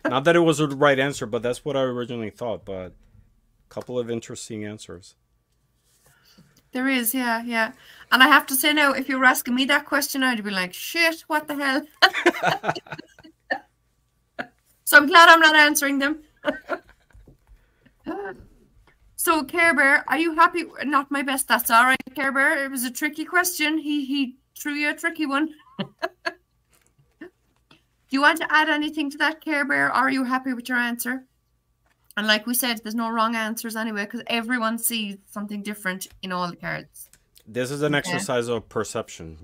Speaker 2: Not that it was the right answer, but that's what I originally thought. But a couple of interesting answers.
Speaker 1: There is, yeah, yeah. And I have to say now, if you were asking me that question, I'd be like, shit, what the hell? So I'm glad I'm not answering them. So Care Bear, are you happy? Not my best. That's all right, Care Bear. It was a tricky question. He threw you a tricky one. Do you want to add anything to that, Care Bear? Or are you happy with your answer? And like we said, there's no wrong answers anyway, because everyone sees something different in all the cards.
Speaker 2: This is an exercise of perception,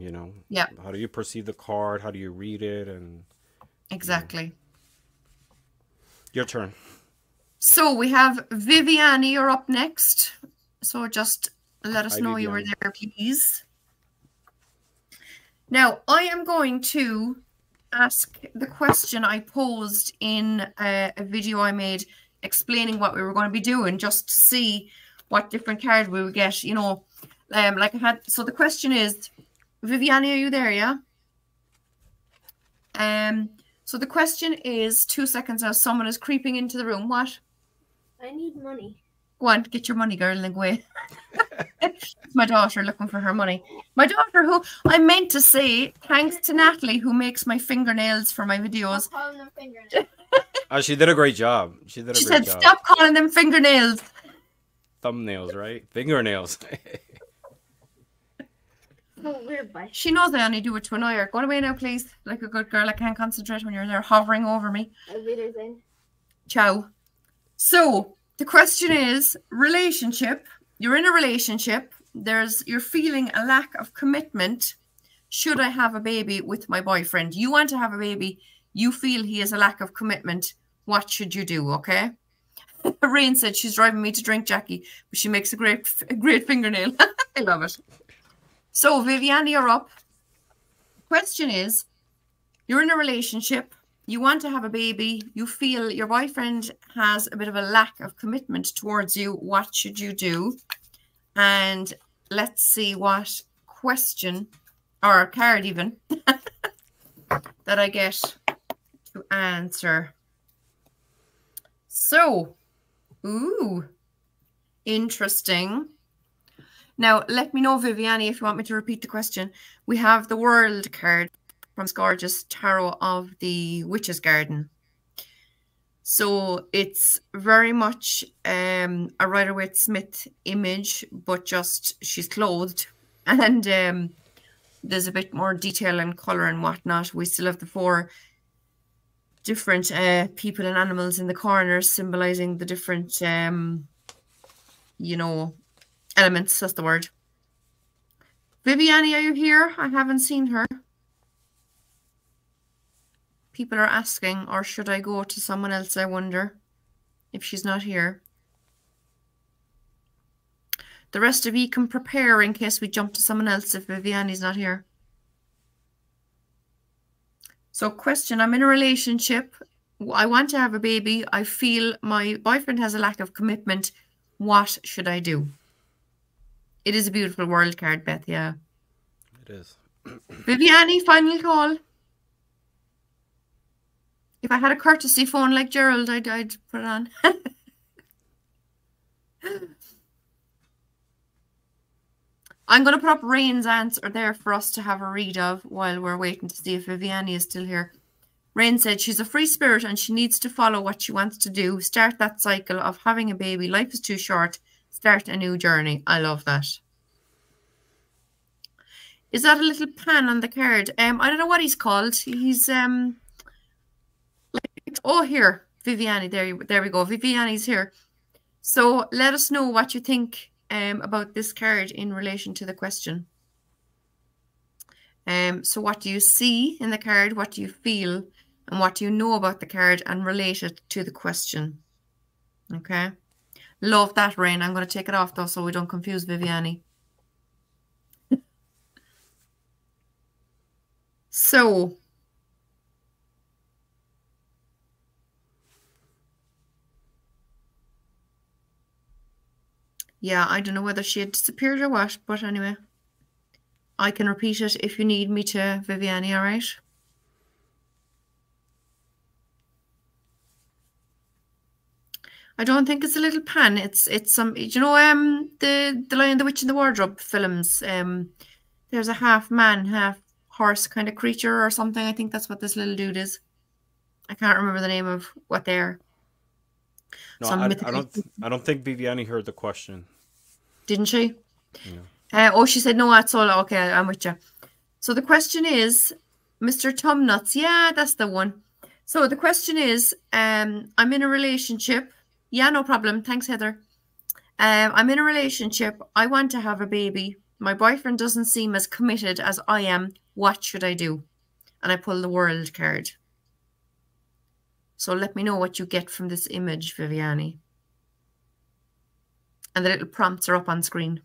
Speaker 1: Yeah.
Speaker 2: How do you perceive the card? How do you read it? And
Speaker 1: exactly.
Speaker 2: Your turn.
Speaker 1: So we have Viviane, you're up next. So just let us know you were there, please. Now, I am going to ask the question I posed in a video I made explaining what we were going to be doing, just to see what different card we would get, like I had. So the question is, Viviane, are you there? Yeah. So the question is, 2 seconds now, someone is creeping into the room. What?
Speaker 3: I need money.
Speaker 1: Go on, get your money, girl, and go away. It's my daughter looking for her money. My daughter, who I meant to say, thanks to Natalie, who makes my fingernails for my videos.
Speaker 3: Stop calling them fingernails.
Speaker 2: She did a great job. She
Speaker 1: said, stop calling them fingernails.
Speaker 2: Thumbnails, right? Fingernails.
Speaker 3: Oh, weird, bye.
Speaker 1: She knows I only do it to annoy her. Go away now, please. Like a good girl, I can't concentrate when you're there hovering over me.
Speaker 3: I'll be there then.
Speaker 1: Ciao. So, the question is, relationship. You're in a relationship. You're feeling a lack of commitment. Should I have a baby with my boyfriend? You want to have a baby. You feel he has a lack of commitment. What should you do, okay? Rain said she's driving me to drink, Jackie, but she makes a great fingernail. I love it. So, Viviane, you're up. Question is, you're in a relationship. You want to have a baby. You feel your boyfriend has a bit of a lack of commitment towards you. What should you do? And let's see what question, or card even, that I get to answer. So, ooh, interesting. Now, let me know, Viviane, if you want me to repeat the question. We have the World card from this gorgeous tarot of the Witch's Garden. So it's very much a Rider-Waite-Smith image, but just she's clothed. And there's a bit more detail and colour and whatnot. We still have the 4 different people and animals in the corners, symbolising the different, elements. That's the word. Viviane, are you here? I haven't seen her. People are asking, or should I go to someone else, I wonder, if she's not here. The rest of you can prepare in case we jump to someone else if Viviane's not here. So question, I'm in a relationship. I want to have a baby. I feel my boyfriend has a lack of commitment. What should I do? It is a beautiful World card, Beth, yeah.
Speaker 2: It is.
Speaker 1: Viviane, final call. If I had a courtesy phone like Gerald, I'd put it on. I'm going to put up Rain's answer there for us to have a read of while we're waiting to see if Viviani is still here. Rain said she's a free spirit and she needs to follow what she wants to do. Start that cycle of having a baby. Life is too short. Start a new journey. I love that. Is that a little pan on the card? I don't know what he's called. He's oh, here, Viviani. There we go. Viviani's here. So let us know what you think about this card in relation to the question. So what do you see in the card? What do you feel? And what do you know about the card and relate it to the question? Okay. Love that, Rain. I'm going to take it off though so we don't confuse Viviani. So, yeah, I don't know whether she had disappeared or what, but anyway, I can repeat it if you need me to, Viviani, all right? I don't think it's a little pan. It's some, you know, the Lion, the Witch, and the Wardrobe films. There's a half man, half horse kind of creature or something. I think that's what this little dude is. I can't remember the name of what they are.
Speaker 2: No, I don't think Viviani heard the question.
Speaker 1: Didn't she?
Speaker 2: Yeah.
Speaker 1: Oh, she said no. That's all. Okay, I'm with you. So the question is, Mr. Tumnuts. Yeah, that's the one. So the question is, I'm in a relationship. Yeah, no problem. Thanks, Heather. I'm in a relationship. I want to have a baby. My boyfriend doesn't seem as committed as I am. What should I do? And I pull the World card. So let me know what you get from this image, Viviani. And the little prompts are up on screen.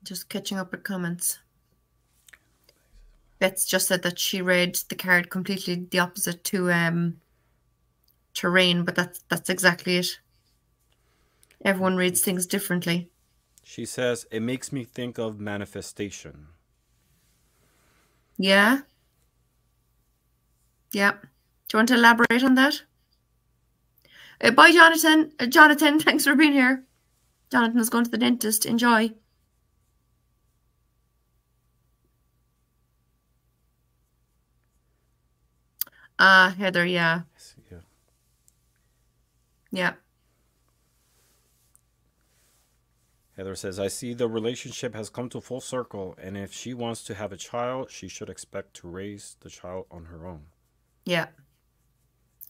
Speaker 1: Just catching up with comments. Beth's just said that she read the card completely the opposite to Rain, but that's exactly it. Everyone reads things differently.
Speaker 2: She says, it makes me think of manifestation.
Speaker 1: Yeah? Yeah. Do you want to elaborate on that? Bye, Jonathan. Jonathan, thanks for being here. Jonathan is going to the dentist. Enjoy. Heather, yeah. Yeah.
Speaker 2: Heather says, I see the relationship has come to full circle, and if she wants to have a child, she should expect to raise the child on her own.
Speaker 1: Yeah.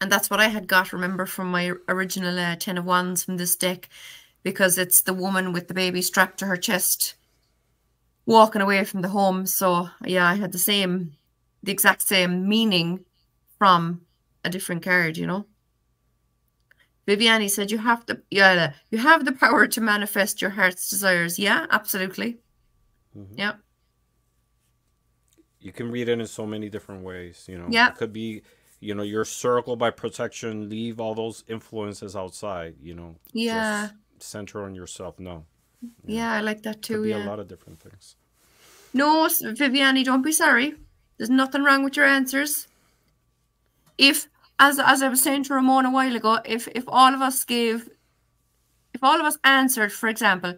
Speaker 1: And that's what I had got, remember, from my original 10 of Wands from this deck, because it's the woman with the baby strapped to her chest walking away from the home. So, yeah, I had the exact same meaning from a different card, you know. Viviani said you have the power to manifest your heart's desires. Yeah, absolutely. Yeah.
Speaker 2: You can read it in so many different ways, you know.
Speaker 1: Yeah.
Speaker 2: It could be, you know, you're circled by protection, leave all those influences outside, you know.
Speaker 1: Yeah.
Speaker 2: Just center on yourself. No.
Speaker 1: Yeah, I like that too.
Speaker 2: Could be a lot of different things.
Speaker 1: No, Viviani, don't be sorry. There's nothing wrong with your answers. If, as I was saying to Ramon a while ago, if all of us answered, for example,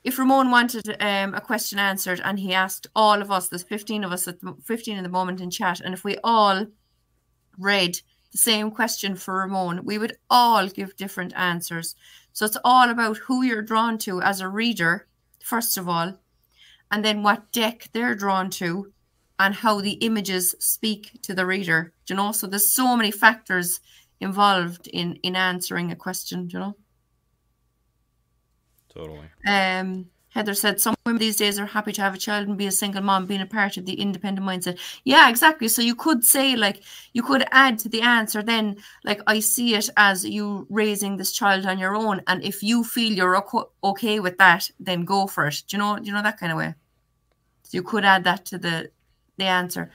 Speaker 1: if Ramon wanted a question answered and he asked all of us, there's 15 of us, 15 in the moment in chat, and if we all read the same question for Ramon, we would all give different answers. So it's all about who you're drawn to as a reader, first of all, and then what deck they're drawn to, and how the images speak to the reader, you know. So there's so many factors involved in answering a question, you know.
Speaker 2: Totally.
Speaker 1: Heather said some women these days are happy to have a child and be a single mom, being a part of the independent mindset. Yeah, exactly. So you could say, like, you could add to the answer then, like, I see it as you raising this child on your own, and if you feel you're okay with that, then go for it. Do you know that kind of way? So you could add that to the answer.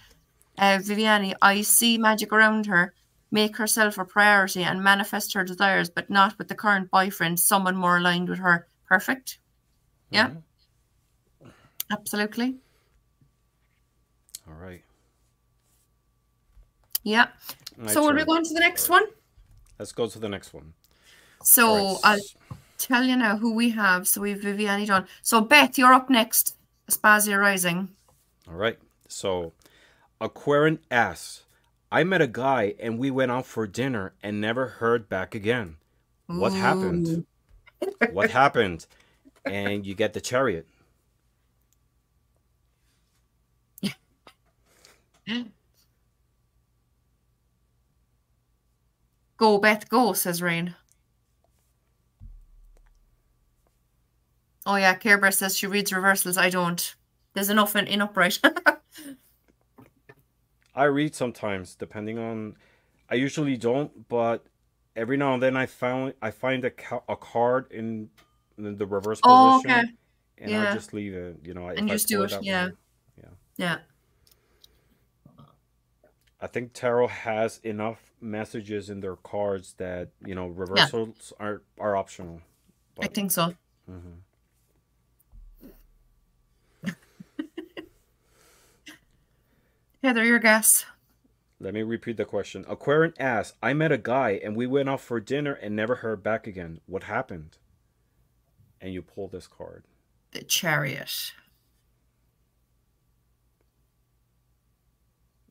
Speaker 1: Viviani, I see magic around her. make herself a priority and manifest her desires, but not with the current boyfriend, someone more aligned with her. Perfect. Yeah. Absolutely.
Speaker 2: All right.
Speaker 1: Yeah. So will we go on to the next one?
Speaker 2: Let's go to the next one.
Speaker 1: So I'll tell you now who we have. So we have Viviani done. So Beth, you're up next. Aspasia Rising.
Speaker 2: All right. So Aquarian asks, I met a guy and we went out for dinner and never heard back again. What happened? What happened? And you get the Chariot.
Speaker 1: Go, Beth, go, says Rain. Oh yeah, Care Bear says she reads reversals. I don't. There's enough in upright.
Speaker 2: I read sometimes, depending on. I usually don't, but every now and then I find a card in the reverse position,
Speaker 1: okay.
Speaker 2: and I just leave it. You know,
Speaker 1: and just do it. Yeah. Yeah.
Speaker 2: I think tarot has enough messages in their cards that, you know, reversals are optional.
Speaker 1: But, I think so. Heather, your guess.
Speaker 2: Let me repeat the question. Aquarian asks, I met a guy and we went out for dinner and never heard back again. What happened? And you pull this card.
Speaker 1: The Chariot.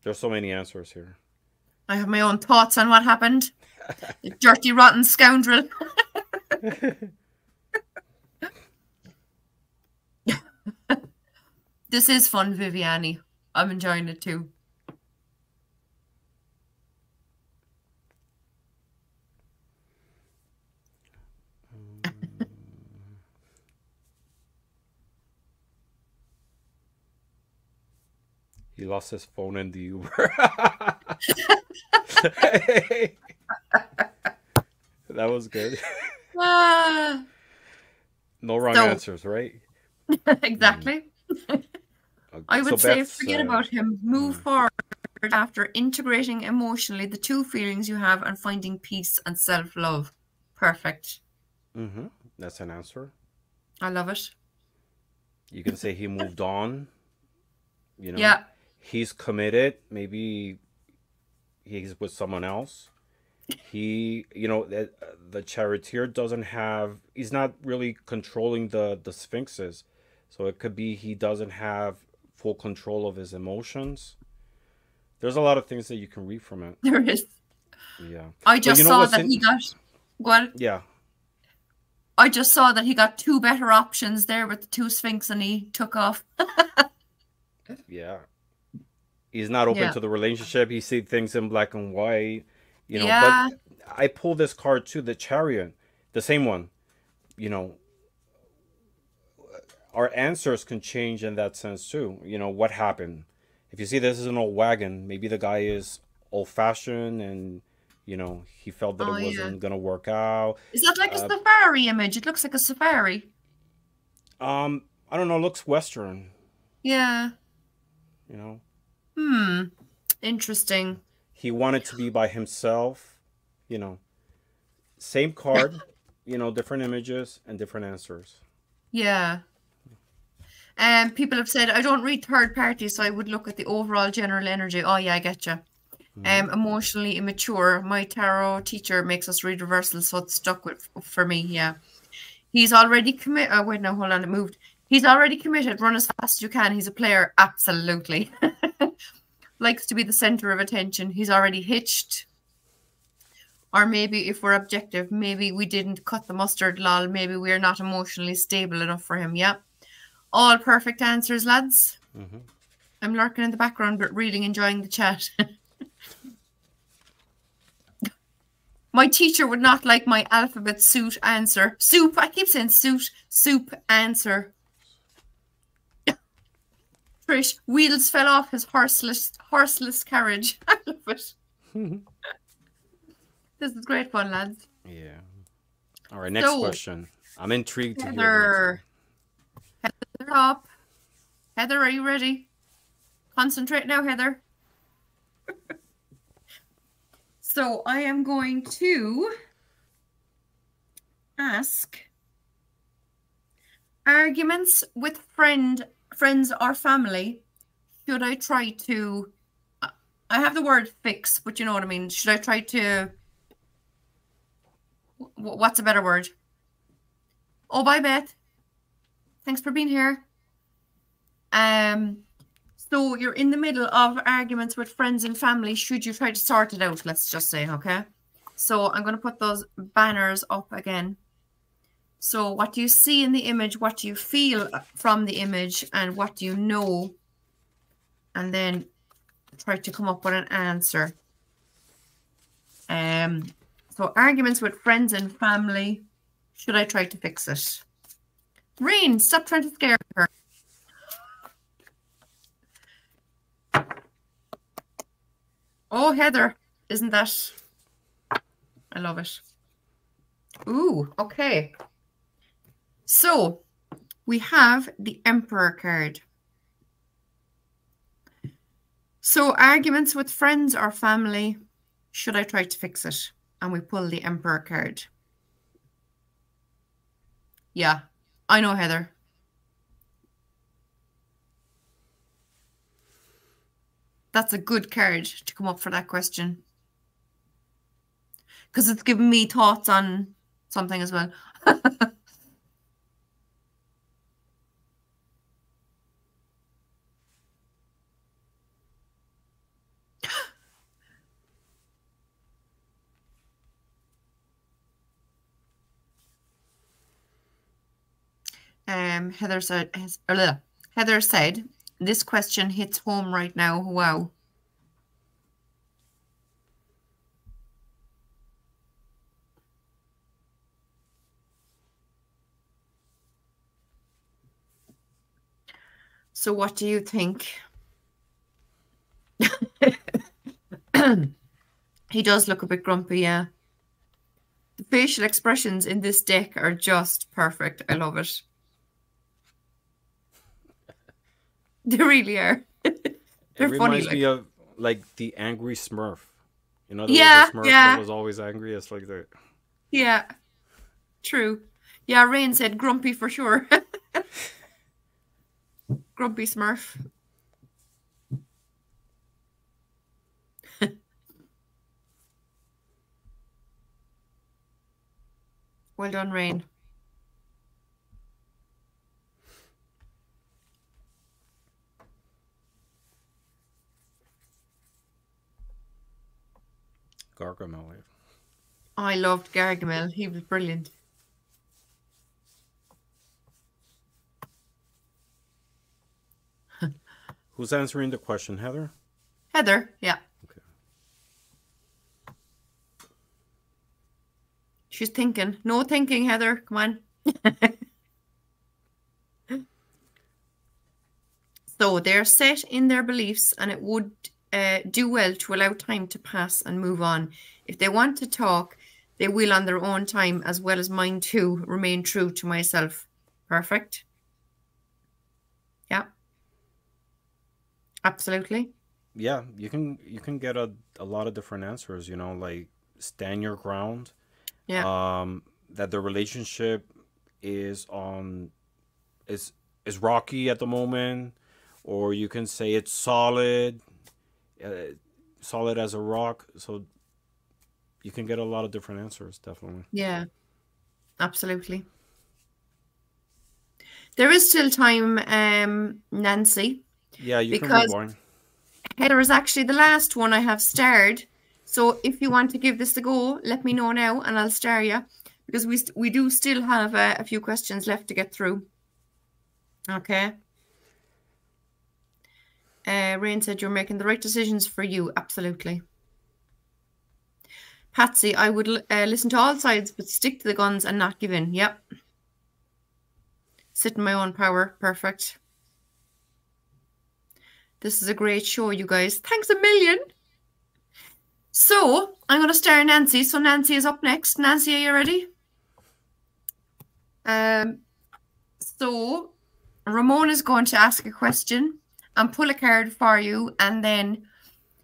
Speaker 2: There's so many answers here.
Speaker 1: I have my own thoughts on what happened. The dirty, rotten scoundrel. This is fun, Viviani. I'm enjoying it too.
Speaker 2: He lost his phone in the Uber. That was good. No wrong answers, right?
Speaker 1: Exactly. Okay. I would say forget about him. Move forward after integrating emotionally the two feelings you have and finding peace and self-love. Perfect.
Speaker 2: That's an answer.
Speaker 1: I love it.
Speaker 2: You can say he moved on. You know?
Speaker 1: Yeah.
Speaker 2: He's committed. Maybe he's with someone else. He, you know, the charioteer doesn't have, he's not really controlling the sphinxes. So it could be he doesn't have full control of his emotions. There's a lot of things that you can read from it.
Speaker 1: There is.
Speaker 2: Yeah.
Speaker 1: I just saw that he got, well,
Speaker 2: yeah.
Speaker 1: I just saw that he got two better options there with the two sphinx and he took off.
Speaker 2: Yeah. He's not open to the relationship. He sees things in black and white. You know, but I pulled this card too, the Chariot, the same one. You know, our answers can change in that sense too. You know, what happened? If you see this is an old wagon, maybe the guy is old-fashioned and, you know, he felt that it wasn't going to work out.
Speaker 1: Is that like a safari image? It looks like a safari.
Speaker 2: I don't know. It looks Western.
Speaker 1: Yeah.
Speaker 2: You know?
Speaker 1: Interesting.
Speaker 2: He wanted to be by himself, you know. Same card, you know, different images and different answers.
Speaker 1: Yeah. People have said, I don't read third parties, so I would look at the overall general energy. Oh, yeah, I get you. Emotionally immature. My tarot teacher makes us read reversals, so it's stuck with for me, yeah. He's already committed. Oh, wait, no, hold on, it moved. He's already committed. Run as fast as you can. He's a player. Absolutely. Likes to be the center of attention. He's already hitched. Or maybe if we're objective, maybe we didn't cut the mustard, lol. Maybe we're not emotionally stable enough for him. Yeah. All perfect answers, lads. I'm lurking in the background, but really enjoying the chat. My teacher would not like my alphabet suit answer. Soup. I keep saying suit. Soup answer. Trish, wheels fell off his horseless carriage. I love it. This is great fun, lads.
Speaker 2: Yeah. All right, next question. I'm intrigued to hear
Speaker 1: Heather up. Heather, are you ready? Concentrate now, Heather. So I am going to ask arguments with friends or family. Should I try to, I have the word fix, but you know what I mean. Should I try to, what's a better word? Oh, bye, Beth. Thanks for being here. So you're in the middle of arguments with friends and family. Should you try to sort it out? Let's just say, okay? So I'm going to put those banners up again. So what do you see in the image? What do you feel from the image? And what do you know? And then try to come up with an answer. So arguments with friends and family. Should I try to fix it? Rain, stop trying to scare her. Oh, Heather, isn't that? I love it. Ooh, okay. So we have the Emperor card. So arguments with friends or family. Should I try to fix it? And we pull the Emperor card. Yeah, I know, Heather. That's a good card to come up for that question. Because it's given me thoughts on something as well. Heather said, this question hits home right now. Wow. So what do you think? He does look a bit grumpy, yeah. The facial expressions in this deck are just perfect. I love it. They really are. They're
Speaker 2: It
Speaker 1: funny.
Speaker 2: reminds me of like the angry Smurf. You know, there
Speaker 1: Yeah,
Speaker 2: was a Smurf
Speaker 1: yeah.
Speaker 2: that was always angry. It's like that.
Speaker 1: Yeah, true. Yeah, Rain said grumpy for sure. Grumpy Smurf. Well done, Rain.
Speaker 2: Gargamel.
Speaker 1: I loved Gargamel. He was brilliant.
Speaker 2: Who's answering the question, Heather?
Speaker 1: Heather, yeah.
Speaker 2: Okay.
Speaker 1: She's thinking. No thinking, Heather. Come on. So they're set in their beliefs, and it would do well to allow time to pass and move on. If they want to talk, they will on their own time, as well as mine too. Remain true to myself. Perfect. Yeah. Absolutely.
Speaker 2: Yeah, you can get a lot of different answers, you know, like stand your ground.
Speaker 1: Yeah.
Speaker 2: That the relationship is rocky at the moment, or you can say it's solid, solid as a rock. So you can get a lot of different answers, definitely.
Speaker 1: Yeah. Absolutely. There is still time, Nancy.
Speaker 2: Yeah, you can
Speaker 1: Because
Speaker 2: rewind.
Speaker 1: Heather is actually the last one I have starred. So if you want to give this a go, let me know now and I'll star you. Because we do still have a few questions left to get through. Okay. Rain said you're making the right decisions for you. Absolutely. Patsy, I would listen to all sides, but stick to the guns and not give in. Yep. Sit in my own power. Perfect. This is a great show, you guys. Thanks a million. So I'm going to star Nancy. So Nancy is up next. Nancy, are you ready? So Ramon is going to ask a question and pull a card for you. And then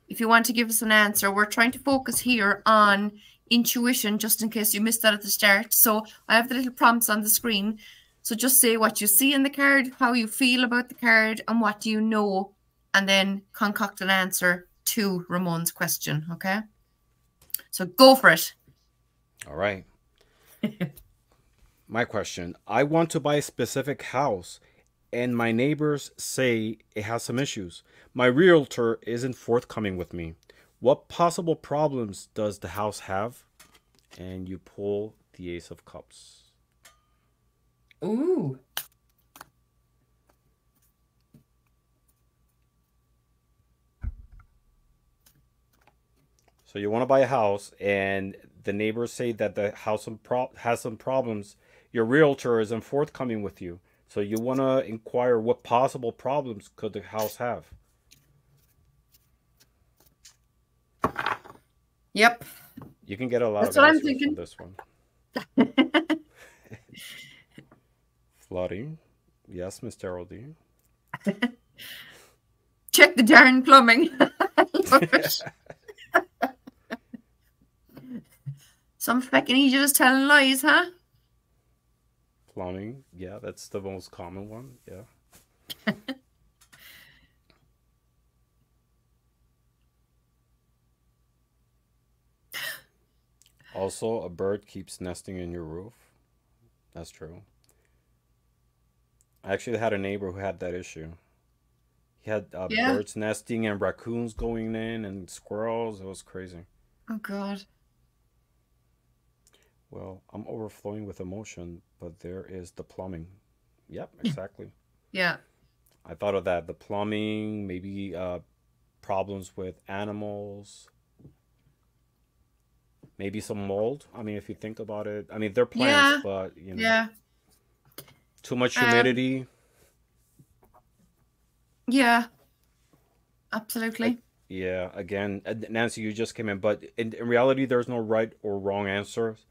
Speaker 1: if you want to give us an answer. We're trying to focus here on intuition, just in case you missed that at the start. So I have the little prompts on the screen. So just say what you see in the card, how you feel about the card, and what do you know, and then concoct an answer to Ramon's question, okay? So go for it.
Speaker 2: All right. My question. I want to buy a specific house, and my neighbors say it has some issues. My realtor isn't forthcoming with me. What possible problems does the house have? And you pull the Ace of Cups.
Speaker 1: Ooh.
Speaker 2: So you want to buy a house, and the neighbors say that the house has some problems. Your realtor isn't forthcoming with you. So you want to inquire what possible problems could the house have.
Speaker 1: Yep.
Speaker 2: You can get a lot
Speaker 1: That's
Speaker 2: of
Speaker 1: what I'm
Speaker 2: answers
Speaker 1: thinking.
Speaker 2: from this one. Flooding. Yes, Miss Terrell D.
Speaker 1: Check the darn plumbing. Some feckin' Egypt is telling lies, huh?
Speaker 2: Plumbing. Yeah, that's the most common one. Yeah. Also, a bird keeps nesting in your roof. That's true. I actually had a neighbor who had that issue. He had
Speaker 1: Yeah.
Speaker 2: birds nesting and raccoons going in and squirrels. It was crazy.
Speaker 1: Oh, God.
Speaker 2: Well, I'm overflowing with emotion, but there is the plumbing. Yep, exactly.
Speaker 1: Yeah.
Speaker 2: I thought of that. The plumbing, maybe problems with animals, maybe some mold. I mean, if you think about it, I mean, they're plants,
Speaker 1: Yeah.
Speaker 2: but you know,
Speaker 1: Yeah.
Speaker 2: too much humidity.
Speaker 1: Yeah. Absolutely.
Speaker 2: Yeah, again, Nancy, you just came in, but in reality, there's no right or wrong answers.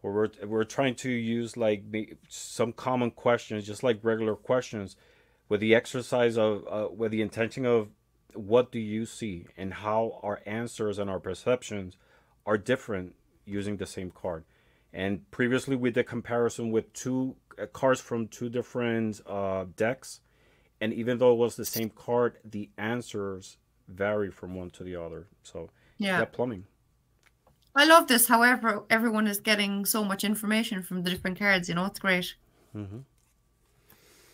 Speaker 2: We're trying to use like some common questions, just like regular questions, with the exercise of with the intention of what do you see and how our answers and our perceptions are different using the same card. And previously we did comparison with two cards from two different decks, and even though it was the same card, the answers vary from one to the other. So
Speaker 1: Yeah.
Speaker 2: plumbing.
Speaker 1: I love this. However, everyone is getting so much information from the different cards. You know, it's great.
Speaker 2: Mm-hmm.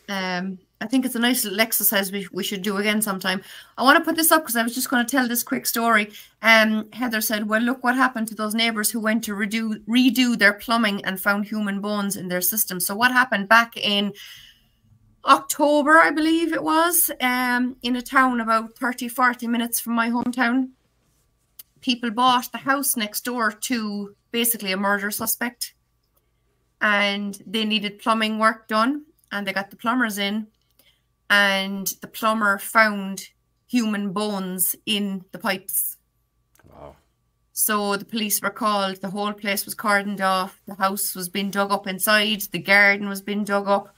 Speaker 1: I think it's a nice little exercise we should do again sometime. I want to put this up because I was just going to tell this quick story. Heather said, well, look what happened to those neighbors who went to redo their plumbing and found human bones in their system. So what happened back in October, I believe it was, in a town about 30, 40 minutes from my hometown. People bought the house next door to basically a murder suspect, and they needed plumbing work done, and they got the plumbers in, and the plumber found human bones in the pipes.
Speaker 2: Wow.
Speaker 1: So the police were called, the whole place was cordoned off, the house was being dug up inside, the garden was being dug up,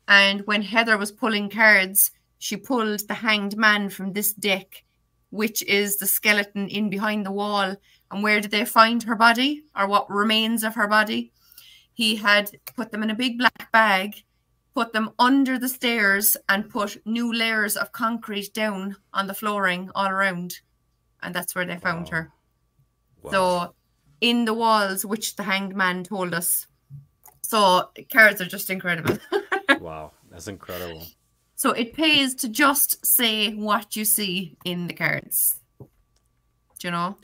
Speaker 1: and when Heather was pulling cards, she pulled the hanged man from this deck, which is the skeleton in behind the wall. And where did they find her body, or what remains of her body? He had put them in a big black bag, put them under the stairs, and put new layers of concrete down on the flooring all around. And that's where they found her.
Speaker 2: Wow.
Speaker 1: So in the walls, which the hanged man told us. So cards are just incredible.
Speaker 2: Wow, that's incredible.
Speaker 1: So it pays to just say what you see in the cards. Do you know?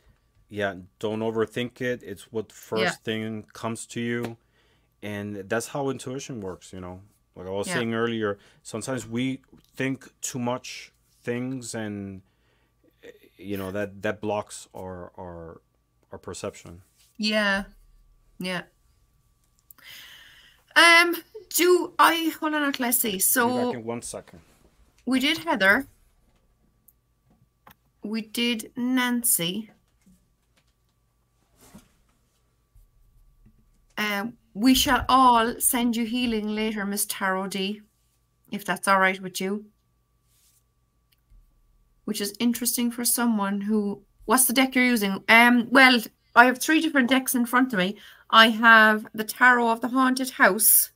Speaker 2: Yeah, don't overthink it. It's what first thing comes to you. And that's how intuition works, you know. Like I was saying earlier, sometimes we think too much things, and you know that blocks our perception.
Speaker 1: Yeah. Yeah. Hold on, let's see. So
Speaker 2: Be back in 1 second.
Speaker 1: we did Heather. We did Nancy. We shall all send you healing later, Miss Tarot D, if that's all right with you. which is interesting for someone who... What's the deck you're using? Well, I have 3 different decks in front of me. I have the Tarot of the Haunted House.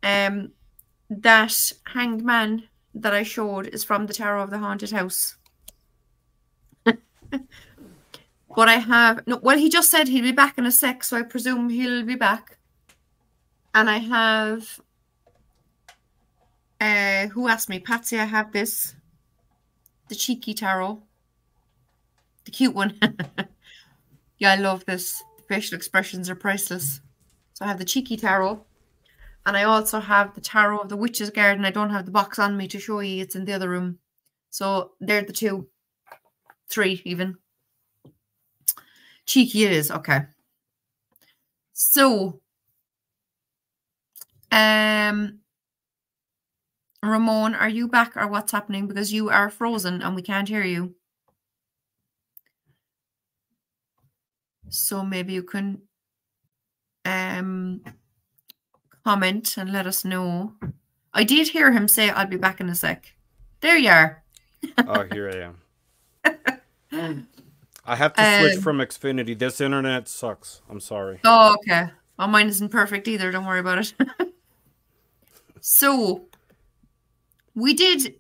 Speaker 1: That Hanged Man that I showed is from the Tarot of the Haunted House. But I have... No, well, he just said he'll be back in a sec, so I presume he'll be back. And I have... who asked me? Patsy, I have this. The Cheeky Tarot. The cute one. Yeah, I love this. The facial expressions are priceless. So I have the Cheeky Tarot. And I also have the Tarot of the Witch's Garden. I don't have the box on me to show you. It's in the other room. So they're the 2. 3 even. Cheeky it is. Okay. So, Ramon, are you back or what's happening? Because you are frozen and we can't hear you. So maybe you can comment and let us know. I did hear him say I'll be back in a sec. There you are.
Speaker 2: Oh, here I am. I have to switch from Xfinity. This internet sucks. I'm sorry.
Speaker 1: Oh, okay. Well, mine isn't perfect either. Don't worry about it. So we did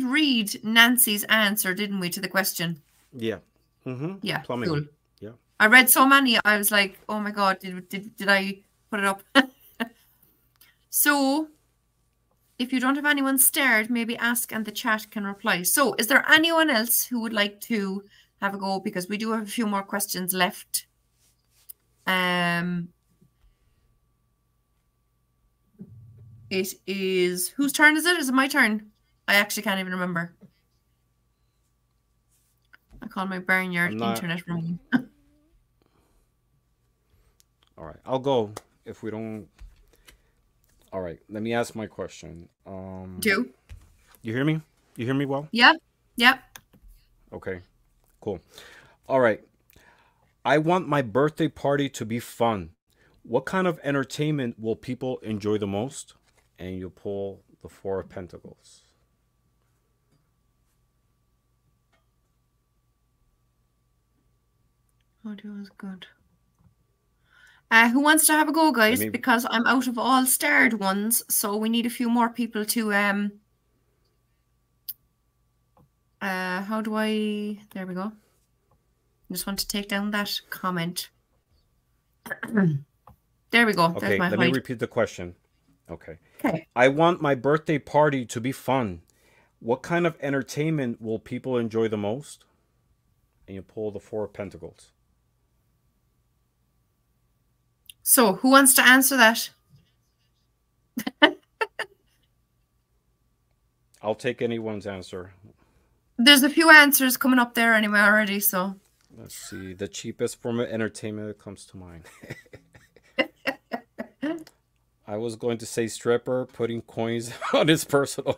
Speaker 1: read Nancy's answer, didn't we, to the question?
Speaker 2: Yeah. Mm-hmm.
Speaker 1: Yeah.
Speaker 2: Plumbing.
Speaker 1: Cool.
Speaker 2: Yeah.
Speaker 1: I read so many. I was like, oh my god, did I put it up? So if you don't have anyone stared, maybe ask and the chat can reply. So is there anyone else who would like to have a go? Because we do have a few more questions left. It is... Whose turn is it? Is it my turn? I actually can't even remember. I call my barnyard internet room.
Speaker 2: All right. I'll go if we don't... All right. Let me ask my question.
Speaker 1: Do.
Speaker 2: You hear me? You hear me well?
Speaker 1: Yep. Yep.
Speaker 2: Okay. Cool. All right. I want my birthday party to be fun. What kind of entertainment will people enjoy the most? And you pull the 4 of Pentacles.
Speaker 1: Oh, that was good. Who wants to have a go, guys? Because I'm out of all starred ones, so we need a few more people to how do I... There we go. I just want to take down that comment. There we go.
Speaker 2: Okay,
Speaker 1: there's my
Speaker 2: let me repeat the question. Okay.
Speaker 1: Okay.
Speaker 2: I want my birthday party to be fun. What kind of entertainment will people enjoy the most? And you pull the 4 of Pentacles.
Speaker 1: So, who wants to answer that?
Speaker 2: I'll take anyone's answer.
Speaker 1: There's a few answers coming up there anyway already, so.
Speaker 2: Let's see. The cheapest form of entertainment that comes to mind. I was going to say stripper putting coins on his personal.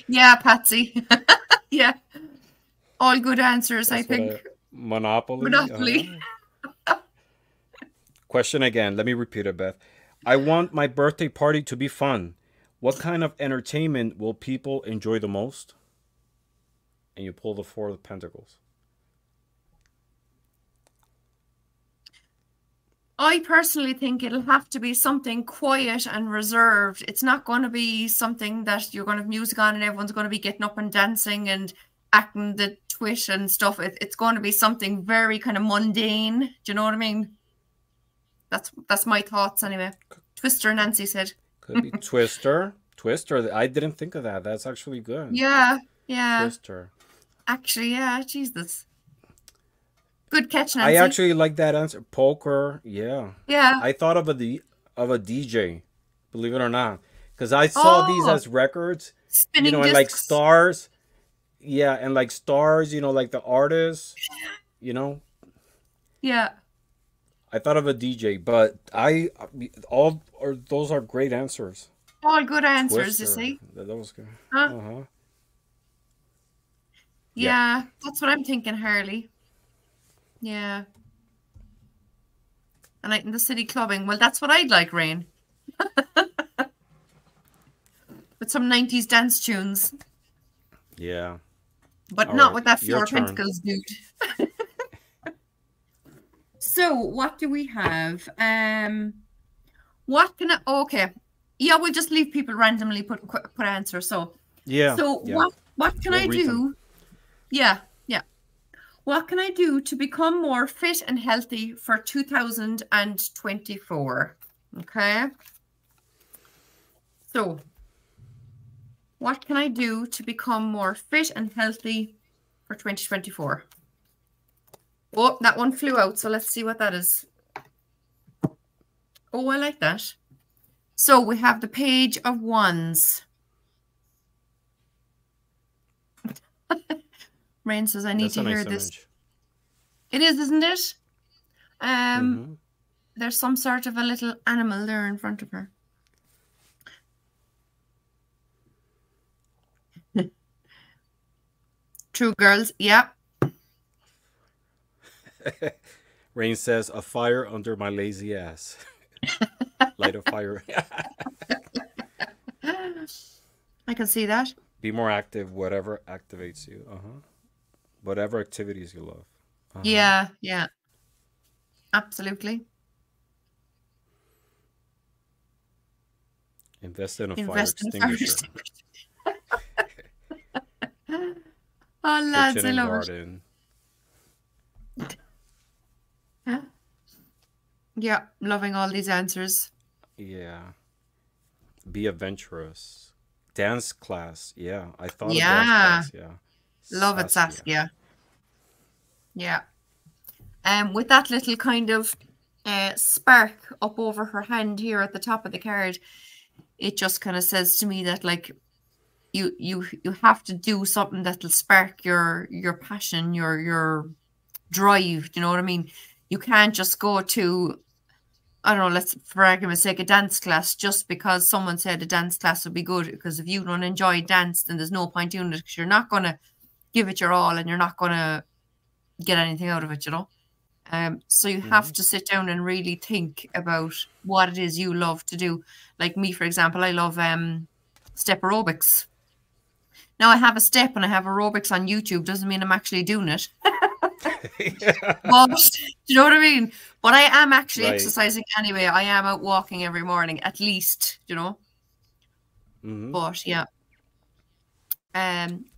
Speaker 1: Yeah, Patsy. Yeah. All good answers, I think.
Speaker 2: Monopoly.
Speaker 1: Monopoly.
Speaker 2: Question again. Let me repeat it, Beth. I want my birthday party to be fun. What kind of entertainment will people enjoy the most? And you pull the 4 of Pentacles.
Speaker 1: I personally think it'll have to be something quiet and reserved. It's not going to be something that you're going to have music on and everyone's going to be getting up and dancing and acting the twit and stuff. It's going to be something very kind of mundane. Do you know what I mean? That's my thoughts anyway. Twister, Nancy said.
Speaker 2: Could be Twister. Twister. I didn't think of that. That's actually good.
Speaker 1: Yeah. Yeah.
Speaker 2: Twister.
Speaker 1: Actually, yeah. Jesus. Good catch, Nancy.
Speaker 2: I actually like that answer. Poker. Yeah.
Speaker 1: Yeah.
Speaker 2: I thought of a DJ. Believe it or not. Because I saw these as records.
Speaker 1: Spinning
Speaker 2: and
Speaker 1: discs.
Speaker 2: like stars. Yeah. And like stars, like the artists.
Speaker 1: Yeah.
Speaker 2: I thought of a DJ, but those are great answers.
Speaker 1: All good answers,
Speaker 2: Twister.
Speaker 1: you see.
Speaker 2: That was good.
Speaker 1: Huh? Yeah, that's what I'm thinking, Harley. Yeah. And in the city clubbing. Well, that's what I'd like, Rain. But with some 90s dance tunes,
Speaker 2: Yeah.
Speaker 1: but
Speaker 2: All
Speaker 1: not
Speaker 2: right.
Speaker 1: with that
Speaker 2: Your
Speaker 1: Four
Speaker 2: turn.
Speaker 1: Pentacles dude. So what do we have? What can I? Okay, yeah, we'll just leave people randomly put answers. So
Speaker 2: Yeah.
Speaker 1: so
Speaker 2: Yeah.
Speaker 1: what can
Speaker 2: We'll
Speaker 1: I
Speaker 2: read them.
Speaker 1: do? Yeah, yeah. What can I do to become more fit and healthy for 2024? Okay. So, what can I do to become more fit and healthy for 2024? Oh, that one flew out. So let's see what that is. Oh, I like that. So we have the Page of Wands. Rain says, I need
Speaker 2: That's
Speaker 1: to
Speaker 2: a
Speaker 1: hear
Speaker 2: nice
Speaker 1: this.
Speaker 2: image.
Speaker 1: It is, isn't it?
Speaker 2: Mm-hmm.
Speaker 1: There's some sort of a little animal there in front of her. True, girls. Yeah.
Speaker 2: Rain says, a fire under my lazy ass. Light a fire.
Speaker 1: I can see that.
Speaker 2: Be more active, whatever activates you. Whatever activities you love.
Speaker 1: Yeah, yeah. Absolutely.
Speaker 2: Invest in a fire
Speaker 1: Invest in a fire
Speaker 2: extinguisher.
Speaker 1: Oh, lads,
Speaker 2: Kitchen
Speaker 1: I
Speaker 2: and
Speaker 1: love
Speaker 2: garden.
Speaker 1: it. Yeah, loving all these answers.
Speaker 2: Yeah. Be adventurous. Dance class. Yeah. I thought of dance
Speaker 1: Yeah.
Speaker 2: class. Yeah.
Speaker 1: Love it, Saskia. Yeah. With that little kind of spark up over her hand here at the top of the card, it just kind of says to me that, like, you have to do something that'll spark your passion, your drive. Do you know what I mean? You can't just go to, I don't know, let's, for argument's sake, a dance class just because someone said a dance class would be good. Because if you don't enjoy dance, then there's no point doing it, because you're not going to give it your all and you're not going to get anything out of it, you know? So you have to sit down and really think about what it is you love to do. Like me, for example, I love step aerobics. Now I have a step and I have aerobics on YouTube, doesn't mean I'm actually doing it. But, do you know what I mean? But I am actually exercising anyway. I am out walking every morning, at least, you know. But yeah,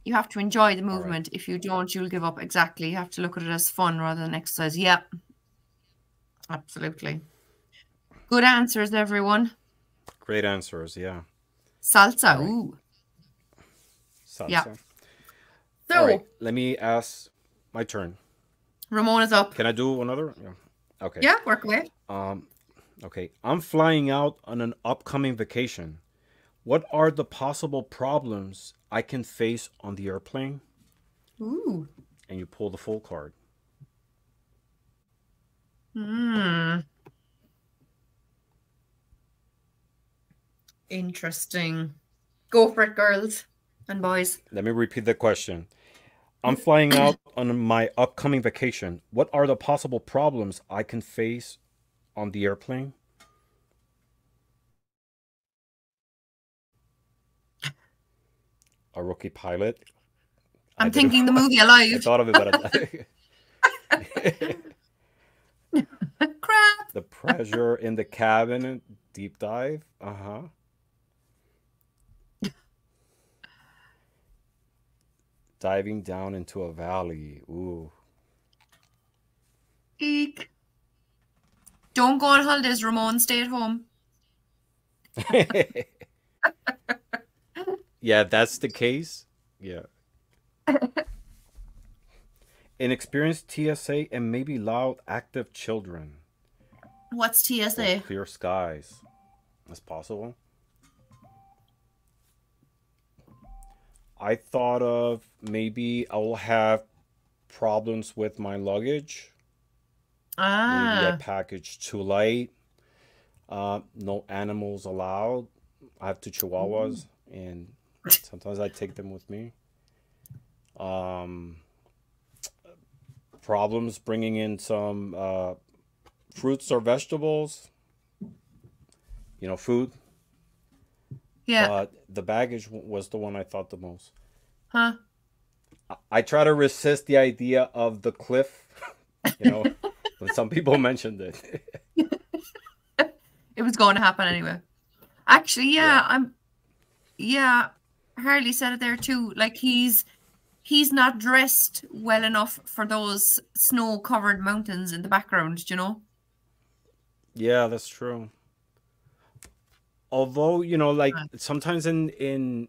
Speaker 1: you have to enjoy the movement. If you don't, you'll give up. Exactly. You have to look at it as fun rather than exercise. Yeah, absolutely. Good answers, everyone.
Speaker 2: Great answers. Yeah.
Speaker 1: Salsa. Ooh.
Speaker 2: Salsa.
Speaker 1: Yeah. So,
Speaker 2: all right, let me ask. My turn.
Speaker 1: Ramon is up.
Speaker 2: Can I do another? Yeah. Okay.
Speaker 1: Yeah, work away.
Speaker 2: Okay. I'm flying out on an upcoming vacation. What are the possible problems I can face on the airplane?
Speaker 1: Ooh.
Speaker 2: And you pull the full card.
Speaker 1: Interesting. Go for it, girls and boys.
Speaker 2: Let me repeat the question. I'm flying out on my upcoming vacation. What are the possible problems I can face on the airplane? A rookie pilot.
Speaker 1: I'm thinking the movie Alive.
Speaker 2: I thought of it, but
Speaker 1: crap.
Speaker 2: The pressure in the cabin. Deep dive. Diving down into a valley. Ooh.
Speaker 1: Eek. Don't go on holidays, Ramon. Stay at home.
Speaker 2: Yeah, that's the case. Yeah. Inexperienced TSA and maybe loud, active children.
Speaker 1: What's TSA?
Speaker 2: Or clear skies. That's possible. I thought of maybe I will have problems with my luggage. Maybe I packaged too light. No animals allowed. I have two chihuahuas, and sometimes I take them with me. Problems bringing in some fruits or vegetables. You know, food.
Speaker 1: Yeah.
Speaker 2: but the baggage was the one I thought the most.
Speaker 1: Huh?
Speaker 2: I try to resist the idea of the cliff, you know, when some people mentioned it.
Speaker 1: It was going to happen anyway. Actually,
Speaker 2: Yeah.
Speaker 1: yeah, Harley said it there too. Like he's not dressed well enough for those snow-covered mountains in the background, you know?
Speaker 2: Yeah, that's true. Although, you know, like
Speaker 1: Right.
Speaker 2: sometimes in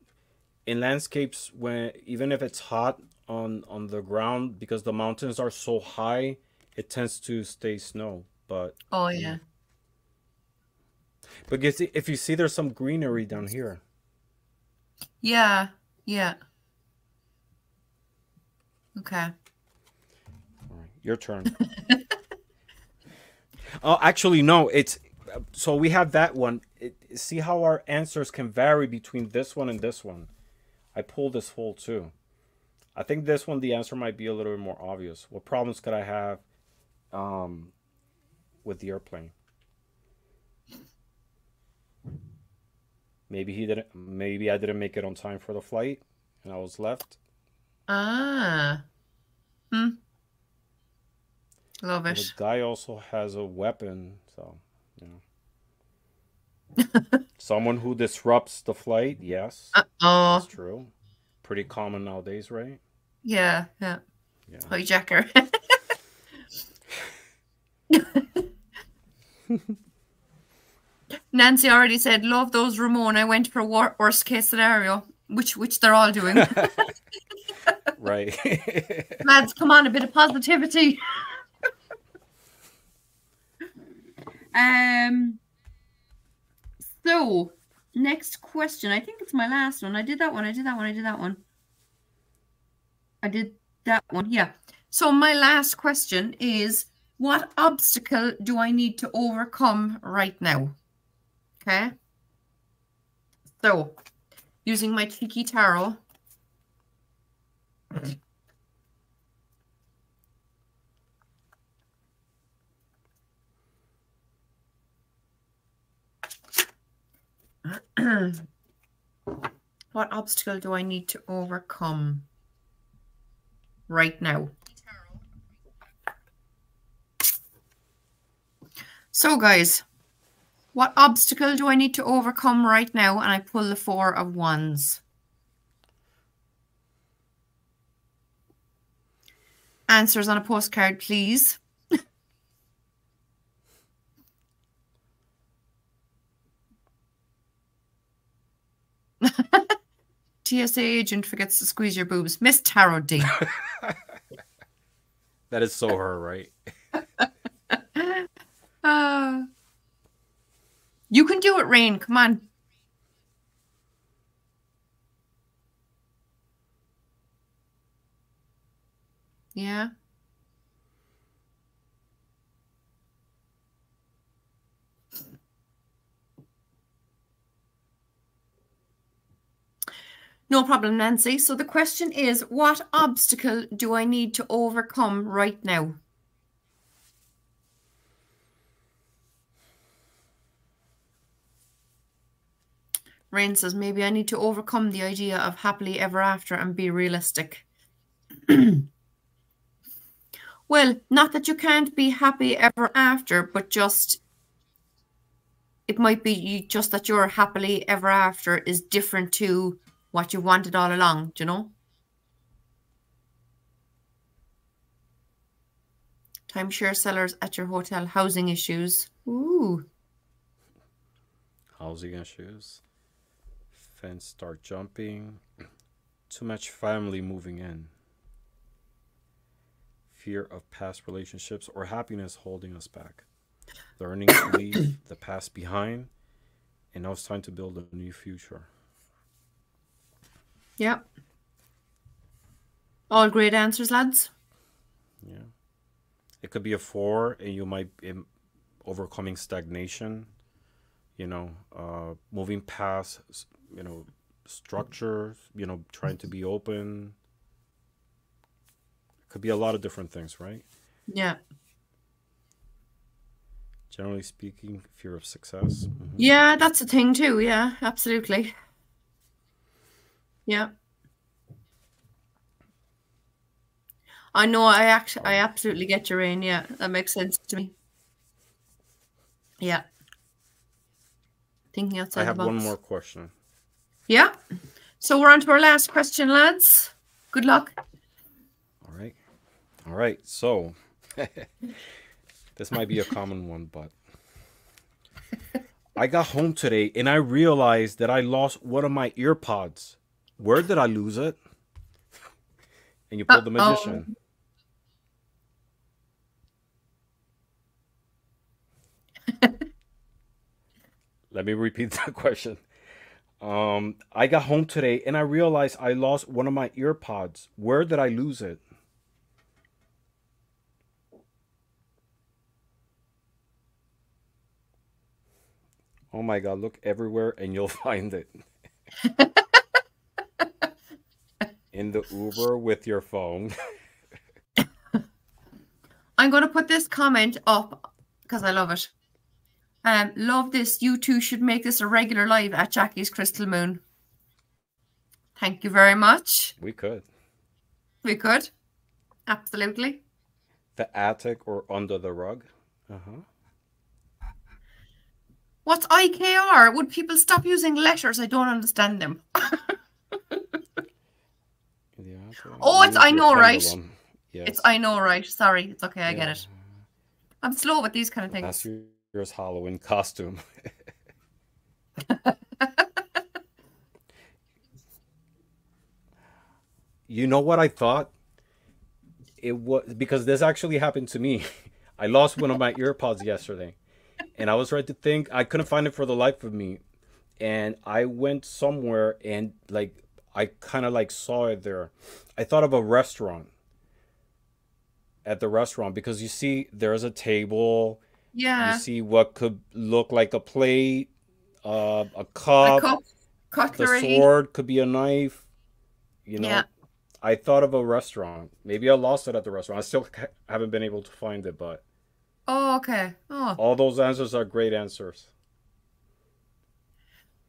Speaker 2: landscapes, when even if it's hot on the ground, because the mountains are so high, it tends to stay snow. But
Speaker 1: Oh
Speaker 2: you
Speaker 1: yeah.
Speaker 2: know, but if you see, there's some greenery down here.
Speaker 1: Yeah. Yeah. Okay.
Speaker 2: All right, your turn. Oh, actually, no. It's so we have that one. See how our answers can vary between this one and this one. I pulled this whole too. I think this one, the answer might be a little bit more obvious. What problems could I have um, with the airplane? Maybe he didn't. Maybe I didn't make it on time for the flight, and I was left.
Speaker 1: Ah. Hmm. Love
Speaker 2: Well, the
Speaker 1: it.
Speaker 2: guy also has a weapon, so you know, someone who disrupts the flight. Yes, that's
Speaker 1: Oh.
Speaker 2: true. Pretty common nowadays, right?
Speaker 1: Yeah. Yeah.
Speaker 2: Yeah.
Speaker 1: Hijacker. Nancy already said, "Love those Ramon. I went for worst case scenario," which they're all doing.
Speaker 2: Right.
Speaker 1: Lads, come on, a bit of positivity. So next question. I think it's my last one. I did that one. I did that one. I did that one. I did that one. Yeah. So my last question is, what obstacle do I need to overcome right now? Okay. So using my cheeky tarot. What obstacle do I need to overcome right now? So guys, what obstacle do I need to overcome right now? And I pull the 4 of Wands. Answers on a postcard, please. TSA agent forgets to squeeze your boobs. Miss Tarot D.
Speaker 2: That is so her, right?
Speaker 1: You can do it, Rain. Come on. Yeah. No problem, Nancy. So the question is, what obstacle do I need to overcome right now? Rain says, maybe I need to overcome the idea of happily ever after and be realistic. Well, not that you can't be happy ever after, but just it might be just that your happily ever after is different to what you wanted all along, do you know? Timeshare sellers at your hotel, housing issues. Ooh.
Speaker 2: Housing issues. Fence start jumping. Too much family moving in. Fear of past relationships or happiness holding us back. Learning to leave the past behind. And now it's time to build a new future.
Speaker 1: Yeah. All great answers, lads.
Speaker 2: Yeah. It could be a 4 and you might be overcoming stagnation, moving past, structure, trying to be open. It could be a lot of different things, right?
Speaker 1: Yeah.
Speaker 2: Generally speaking, fear of success. Mm-hmm.
Speaker 1: Yeah, that's a thing too. Yeah, absolutely. Yeah. I know. I absolutely get your Rain. Yeah, that makes sense to me. Yeah. Thinking
Speaker 2: I
Speaker 1: outside the
Speaker 2: have one
Speaker 1: box.
Speaker 2: more question.
Speaker 1: Yeah. So we're on to our last question, lads. Good luck.
Speaker 2: All right. All right. So this might be a common one, but I got home today and I realized that I lost one of my ear pods. Where did I lose it? And you pulled the
Speaker 1: Oh.
Speaker 2: magician. Let me repeat that question. I got home today and I realized I lost one of my ear pods. Where did I lose it? Oh my God, look everywhere and you'll find it. In the Uber with your phone.
Speaker 1: I'm going to put this comment up because I love it. Love this. You two should make this a regular live at Jackie's Crystal Moon. Thank you very much.
Speaker 2: We could.
Speaker 1: We could. Absolutely.
Speaker 2: The attic or under the rug. Uh-huh.
Speaker 1: What's IKR? Would people stop using letters? I don't understand them. Oh, it's I know, right?
Speaker 2: Yes.
Speaker 1: It's I know, right? Sorry. It's okay. I get it. I'm slow with these kind of things.
Speaker 2: Last year's Halloween costume. You know what I thought? It was because this actually happened to me. I lost one of my ear pods yesterday. And I was right to think I couldn't find it for the life of me. And I went somewhere and like I kind of like saw it there. I thought of a restaurant. At the restaurant because you see there's a table.
Speaker 1: Yeah.
Speaker 2: You see what could look like a plate, a cup,
Speaker 1: cutlery.
Speaker 2: The sword could be a knife. You know,
Speaker 1: yeah.
Speaker 2: I thought of a restaurant. Maybe I lost it at the restaurant. I still haven't been able to find it, but.
Speaker 1: Oh, okay. Oh.
Speaker 2: All those answers are great answers.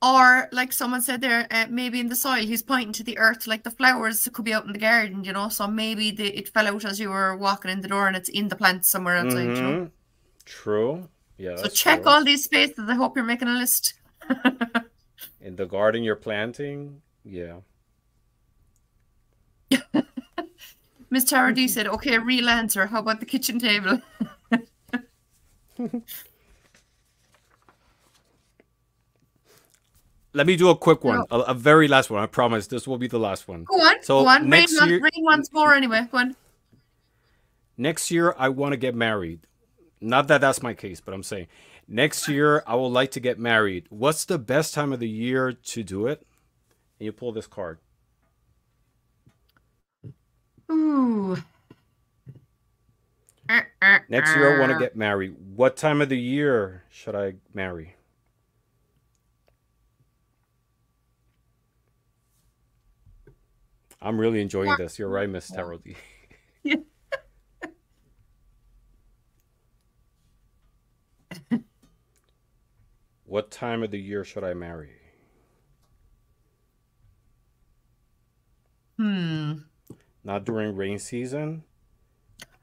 Speaker 1: Or, like someone said there, maybe in the soil, he's pointing to the earth, like the flowers could be out in the garden, you know, so maybe it fell out as you were walking in the door and it's in the plants somewhere outside, you know.
Speaker 2: True. Yeah.
Speaker 1: So check all these spaces. I hope you're making a list.
Speaker 2: In the garden you're planting? Yeah.
Speaker 1: Miss Tara D said, okay, real answer. How about the kitchen table?
Speaker 2: Let me do a quick one, a very last one. I promise this will be the last one.
Speaker 1: Go on.
Speaker 2: So
Speaker 1: go on.
Speaker 2: Next year,
Speaker 1: rain once more anyway. Go on.
Speaker 2: Next year, I want to get married. Not that that's my case, but I'm saying next year I would like to get married. What's the best time of the year to do it? And you pull this card.
Speaker 1: Ooh.
Speaker 2: Next year I want to get married. What time of the year should I marry? I'm really enjoying this. You're right, Miss Terrell.
Speaker 1: Yeah.
Speaker 2: What time of the year should I marry? Not during rain season.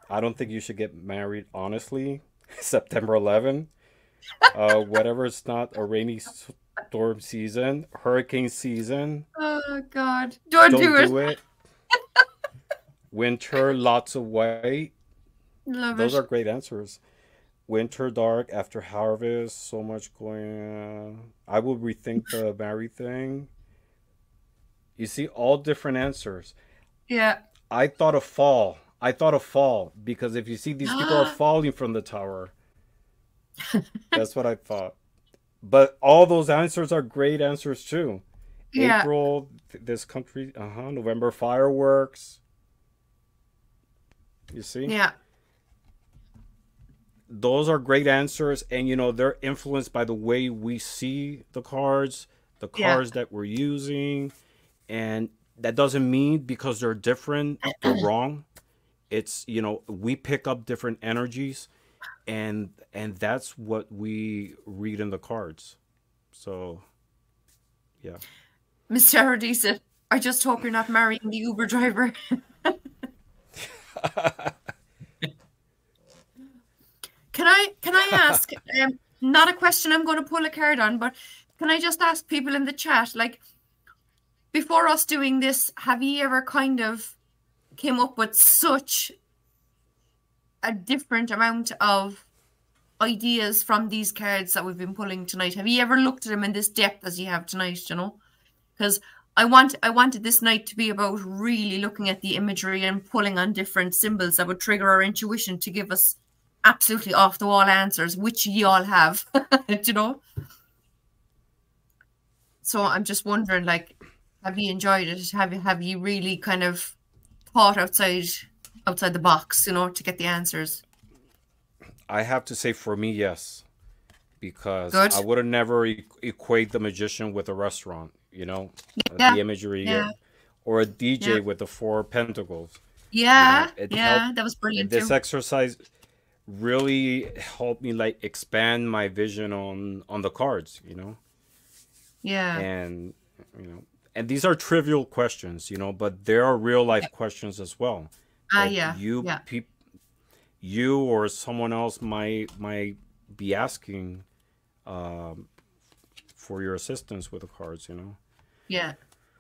Speaker 2: I don't think you should get married, honestly. September 11. Whatever, it's not a rainy storm season, hurricane season.
Speaker 1: Oh, God. Don't do it.
Speaker 2: Winter, lots of white. Those are great answers. Winter, dark, after harvest, so much going. I will rethink the marry thing. You see, all different answers.
Speaker 1: Yeah.
Speaker 2: I thought of fall. Because if you see these people are falling from the tower. That's what I thought. But all those answers are great answers too. Yeah. April, this country, November, fireworks. You see?
Speaker 1: Yeah.
Speaker 2: Those are great answers, and you know they're influenced by the way we see the cards that we're using, and that doesn't mean because they're different they're wrong. It's, you know, we pick up different energies, and that's what we read in the cards. So, yeah.
Speaker 1: Miss Sarah D said, I just hope you're not marrying the Uber driver. Can I ask, not a question I'm going to pull a card on, but can I just ask people in the chat, like, before us doing this, have you ever kind of came up with such a different amount of ideas from these cards that we've been pulling tonight? Have you ever looked at them in this depth as you have tonight, you know? Because I wanted this night to be about really looking at the imagery and pulling on different symbols that would trigger our intuition to give us absolutely off the wall answers, which you all have, you know? So I'm just wondering, like, have you enjoyed it? Have you really kind of thought outside the box, you know, to get the answers?
Speaker 2: I have to say, for me, yes, because
Speaker 1: Good.
Speaker 2: I would have never equate the magician with a restaurant, you know,
Speaker 1: Yeah.
Speaker 2: the imagery,
Speaker 1: Yeah.
Speaker 2: or a DJ
Speaker 1: Yeah.
Speaker 2: with the 4 pentacles.
Speaker 1: Yeah.
Speaker 2: It
Speaker 1: Yeah.
Speaker 2: helped.
Speaker 1: That was brilliant
Speaker 2: This
Speaker 1: too.
Speaker 2: exercise really helped me like expand my vision on the cards, you know,
Speaker 1: Yeah.
Speaker 2: and you know, and these are trivial questions, you know, but there are real life questions as well that
Speaker 1: Yeah. Yeah.
Speaker 2: you or someone else might be asking for your assistance with the cards, you know.
Speaker 1: Yeah.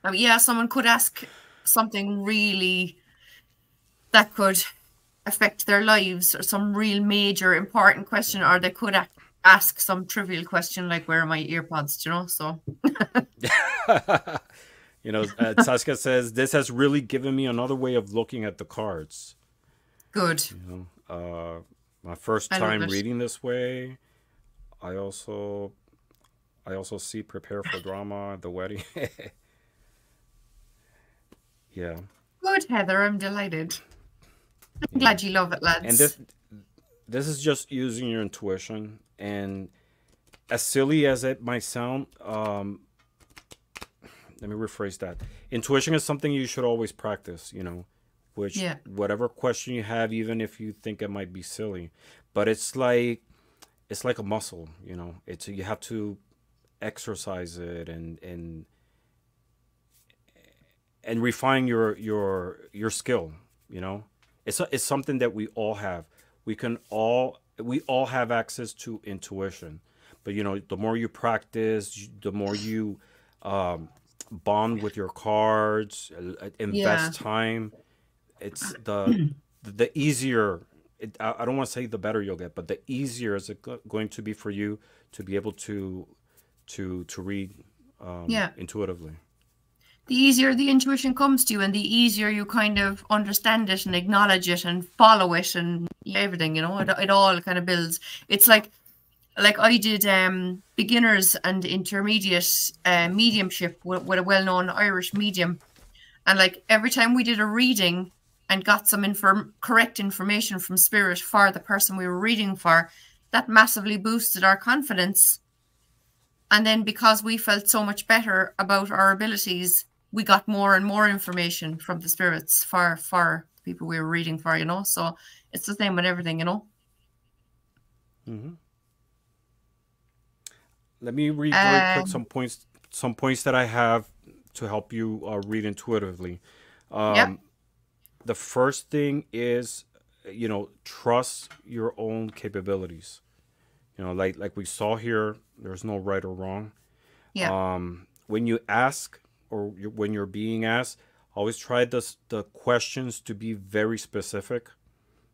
Speaker 1: I mean, yeah, someone could ask something really that could affect their lives, or some real major important question, or they could ask some trivial question like, where are my earpods, you know? So
Speaker 2: You know, Saskia says this has really given me another way of looking at the cards.
Speaker 1: good.
Speaker 2: You know, my first
Speaker 1: I love
Speaker 2: time
Speaker 1: it.
Speaker 2: reading this way, I also see prepare for drama, the wedding. Yeah.
Speaker 1: Good, Heather. I'm delighted. I'm glad you love it, lads.
Speaker 2: And this is just using your intuition, and as silly as it might sound, let me rephrase that. Intuition is something you should always practice, you know, which whatever question you have, even if you think it might be silly, but it's like a muscle, you know. It's you have to exercise it and refine your skill, you know. It's something that we all have. We all have access to intuition, but you know, the more you practice, the more you bond with your cards, invest time. It's the easier. I don't want to say the better you'll get, but the easier is it going to be for you to be able to read intuitively.
Speaker 1: The easier the intuition comes to you, and the easier you kind of understand it and acknowledge it and follow it and everything, you know, it all kind of builds. It's like I did beginners and intermediate mediumship with a well-known Irish medium, and like every time we did a reading and got some correct information from spirit for the person we were reading for, that massively boosted our confidence. And then because we felt so much better about our abilities, we got more and more information from the spirits for the people we were reading for, you know. So it's the same with everything, you know.
Speaker 2: Mm-hmm. Let me read very quick some points that I have to help you read intuitively. The first thing is, you know, trust your own capabilities. You know, like we saw here, there's no right or wrong. When you ask, or when you're being asked, always try the questions to be very specific.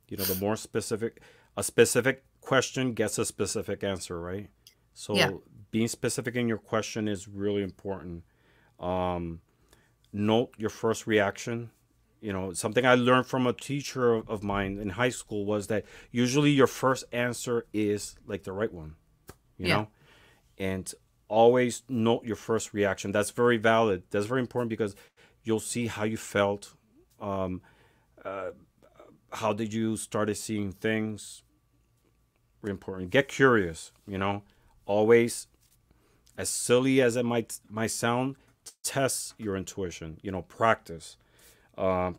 Speaker 2: You know, the more specific, a specific question gets a specific answer, right? So being specific in your question is really important. Note your first reaction. You know, something I learned from a teacher of mine in high school was that usually your first answer is like the right one, you know, and always note your first reaction. That's very valid. That's very important because you'll see how you felt. How did you started seeing things? Very important. Get curious, you know, always, as silly as it might sound, test your intuition, you know, practice.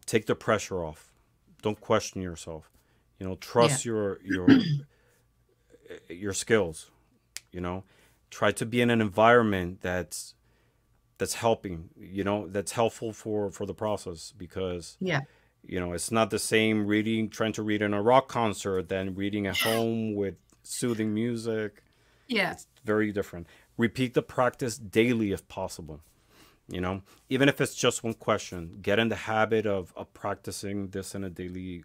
Speaker 2: Take the pressure off. Don't question yourself. You know, trust your skills. You know, try to be in an environment that that's helping, you know, that's helpful for the process, because
Speaker 1: Yeah.
Speaker 2: you know, it's not the same trying to read in a rock concert than reading at home with soothing music.
Speaker 1: Yeah.
Speaker 2: It's very different. Repeat the practice daily if possible. You know, even if it's just one question, get in the habit of practicing this on a daily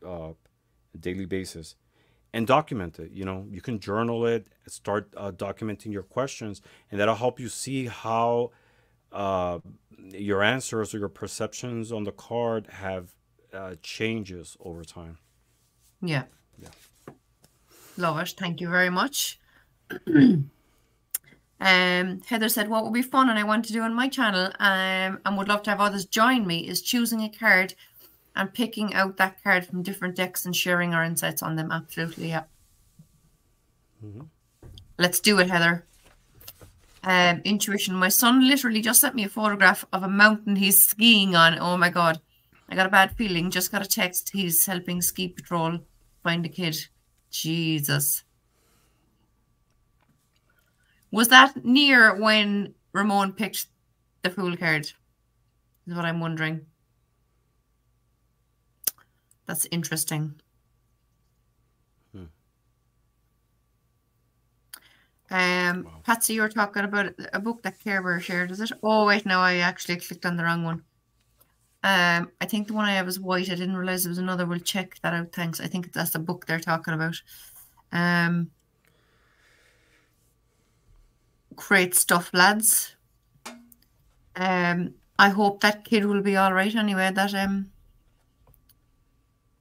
Speaker 2: basis, and document it. You know, you can journal it, start documenting your questions, and that'll help you see how uh, your answers or your perceptions on the card have changes over time.
Speaker 1: Yeah.
Speaker 2: Yeah.
Speaker 1: Love it. Thank you very much. Heather said, what would be fun and I want to do on my channel, and would love to have others join me, is choosing a card and picking out that card from different decks and sharing our insights on them. Absolutely, yeah. Let's do it, Heather. Intuition. My son literally just sent me a photograph of a mountain he's skiing on. Oh my God. I got a bad feeling. Just got a text. He's helping ski patrol find a kid. Jesus. Was that near when Ramon picked the Fool card? Is what I'm wondering. That's interesting.
Speaker 2: Wow.
Speaker 1: Patsy, you're talking about a book that Care Bear shared, is it? Oh, wait, no, I actually clicked on the wrong one. I think the one I have is white. I didn't realize there was another. We'll check that out. Thanks. I think that's the book they're talking about. Great stuff, lads. I hope that kid will be all right anyway. That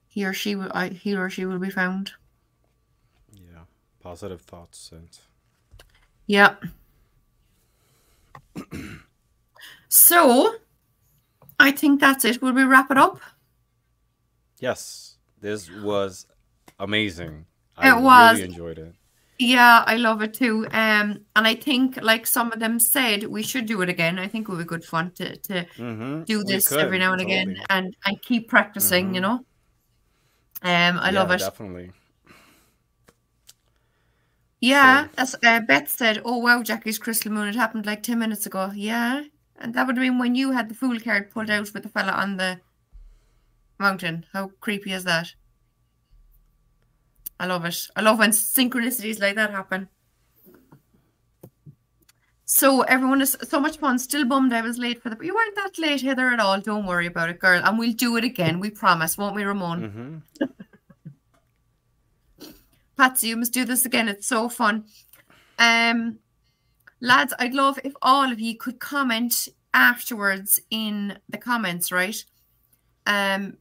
Speaker 1: he or she will be found.
Speaker 2: Yeah. Positive thoughts and.
Speaker 1: Yeah. So, I think that's it. Will we wrap it up?
Speaker 2: Yes, this was amazing.
Speaker 1: It was.
Speaker 2: Really enjoyed it.
Speaker 1: Yeah, I love it too. And I think, like some of them said, we should do it again. I think it would be good fun to do this every now and again and keep practicing, you know. I love it.
Speaker 2: Definitely.
Speaker 1: Yeah, as Beth said, oh wow, Jackie's crystal moon, it happened like 10 minutes ago. Yeah, and that would have been when you had the Fool card pulled out with the fella on the mountain. How creepy is that? I love it. I love when synchronicities like that happen. So everyone is so much fun. Still bummed I was late for the... You weren't that late, Heather, at all. Don't worry about it, girl. And we'll do it again. We promise, won't we, Ramon? Patsy, you must do this again. It's so fun. Lads, I'd love if all of you could comment afterwards in the comments, right?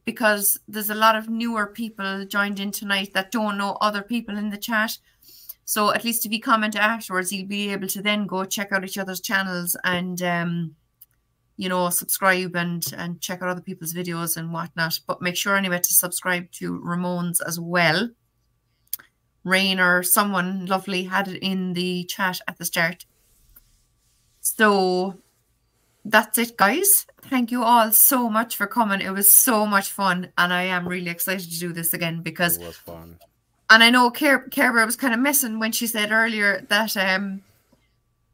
Speaker 1: Because there's a lot of newer people joined in tonight that don't know other people in the chat. So at least if you comment afterwards, you'll be able to then go check out each other's channels and, you know, subscribe and check out other people's videos and whatnot. But make sure anyway to subscribe to Ramon's as well. Rain or someone lovely had it in the chat at the start. So that's it, guys. Thank you all so much for coming. It was so much fun, and I am really excited to do this again because
Speaker 2: it was fun.
Speaker 1: And I know Care Bear was kind of messing when she said earlier that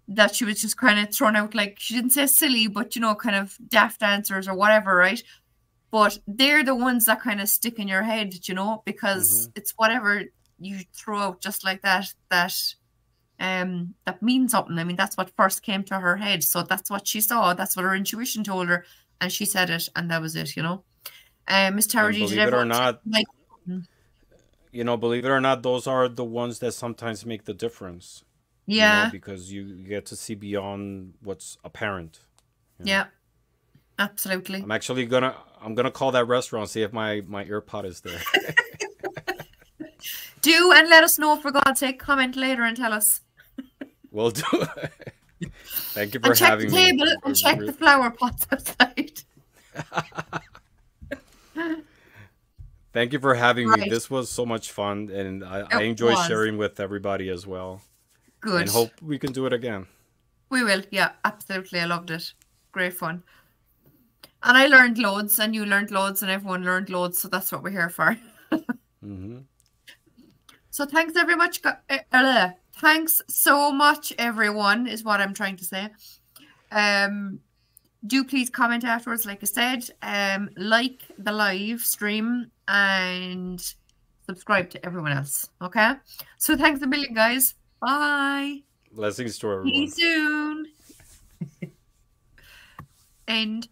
Speaker 1: that she was just kind of thrown out, like, she didn't say silly, but you know, kind of daft answers or whatever, right? But they're the ones that kind of stick in your head, you know, because it's whatever you throw out just like that that means something. I mean, that's what first came to her head. So that's what she saw. That's what her intuition told her. And she said it, and that was it, you know. Miss Tower,
Speaker 2: believe it or not, you know, believe it or not, those are the ones that sometimes make the difference.
Speaker 1: Yeah.
Speaker 2: You know, because you get to see beyond what's apparent. You know?
Speaker 1: Yeah. Absolutely.
Speaker 2: I'm gonna call that restaurant, see if my earpod is there.
Speaker 1: Do, and let us know, for God's sake. Comment later and tell us.
Speaker 2: Will do. Thank you for having me.
Speaker 1: Check the table and check the flower pots outside.
Speaker 2: Thank you for having me. This was so much fun, and I enjoy sharing with everybody as well.
Speaker 1: Good.
Speaker 2: And hope we can do it again.
Speaker 1: We will. Yeah, absolutely. I loved it. Great fun. And I learned loads, and you learned loads, and everyone learned loads. So that's what we're here for. So thanks very much. Thanks so much, everyone, is what I'm trying to say. Do please comment afterwards, like I said. Like the live stream and subscribe to everyone else. Okay? So thanks a million, guys. Bye.
Speaker 2: Blessings to
Speaker 1: See you
Speaker 2: everyone.
Speaker 1: soon. End.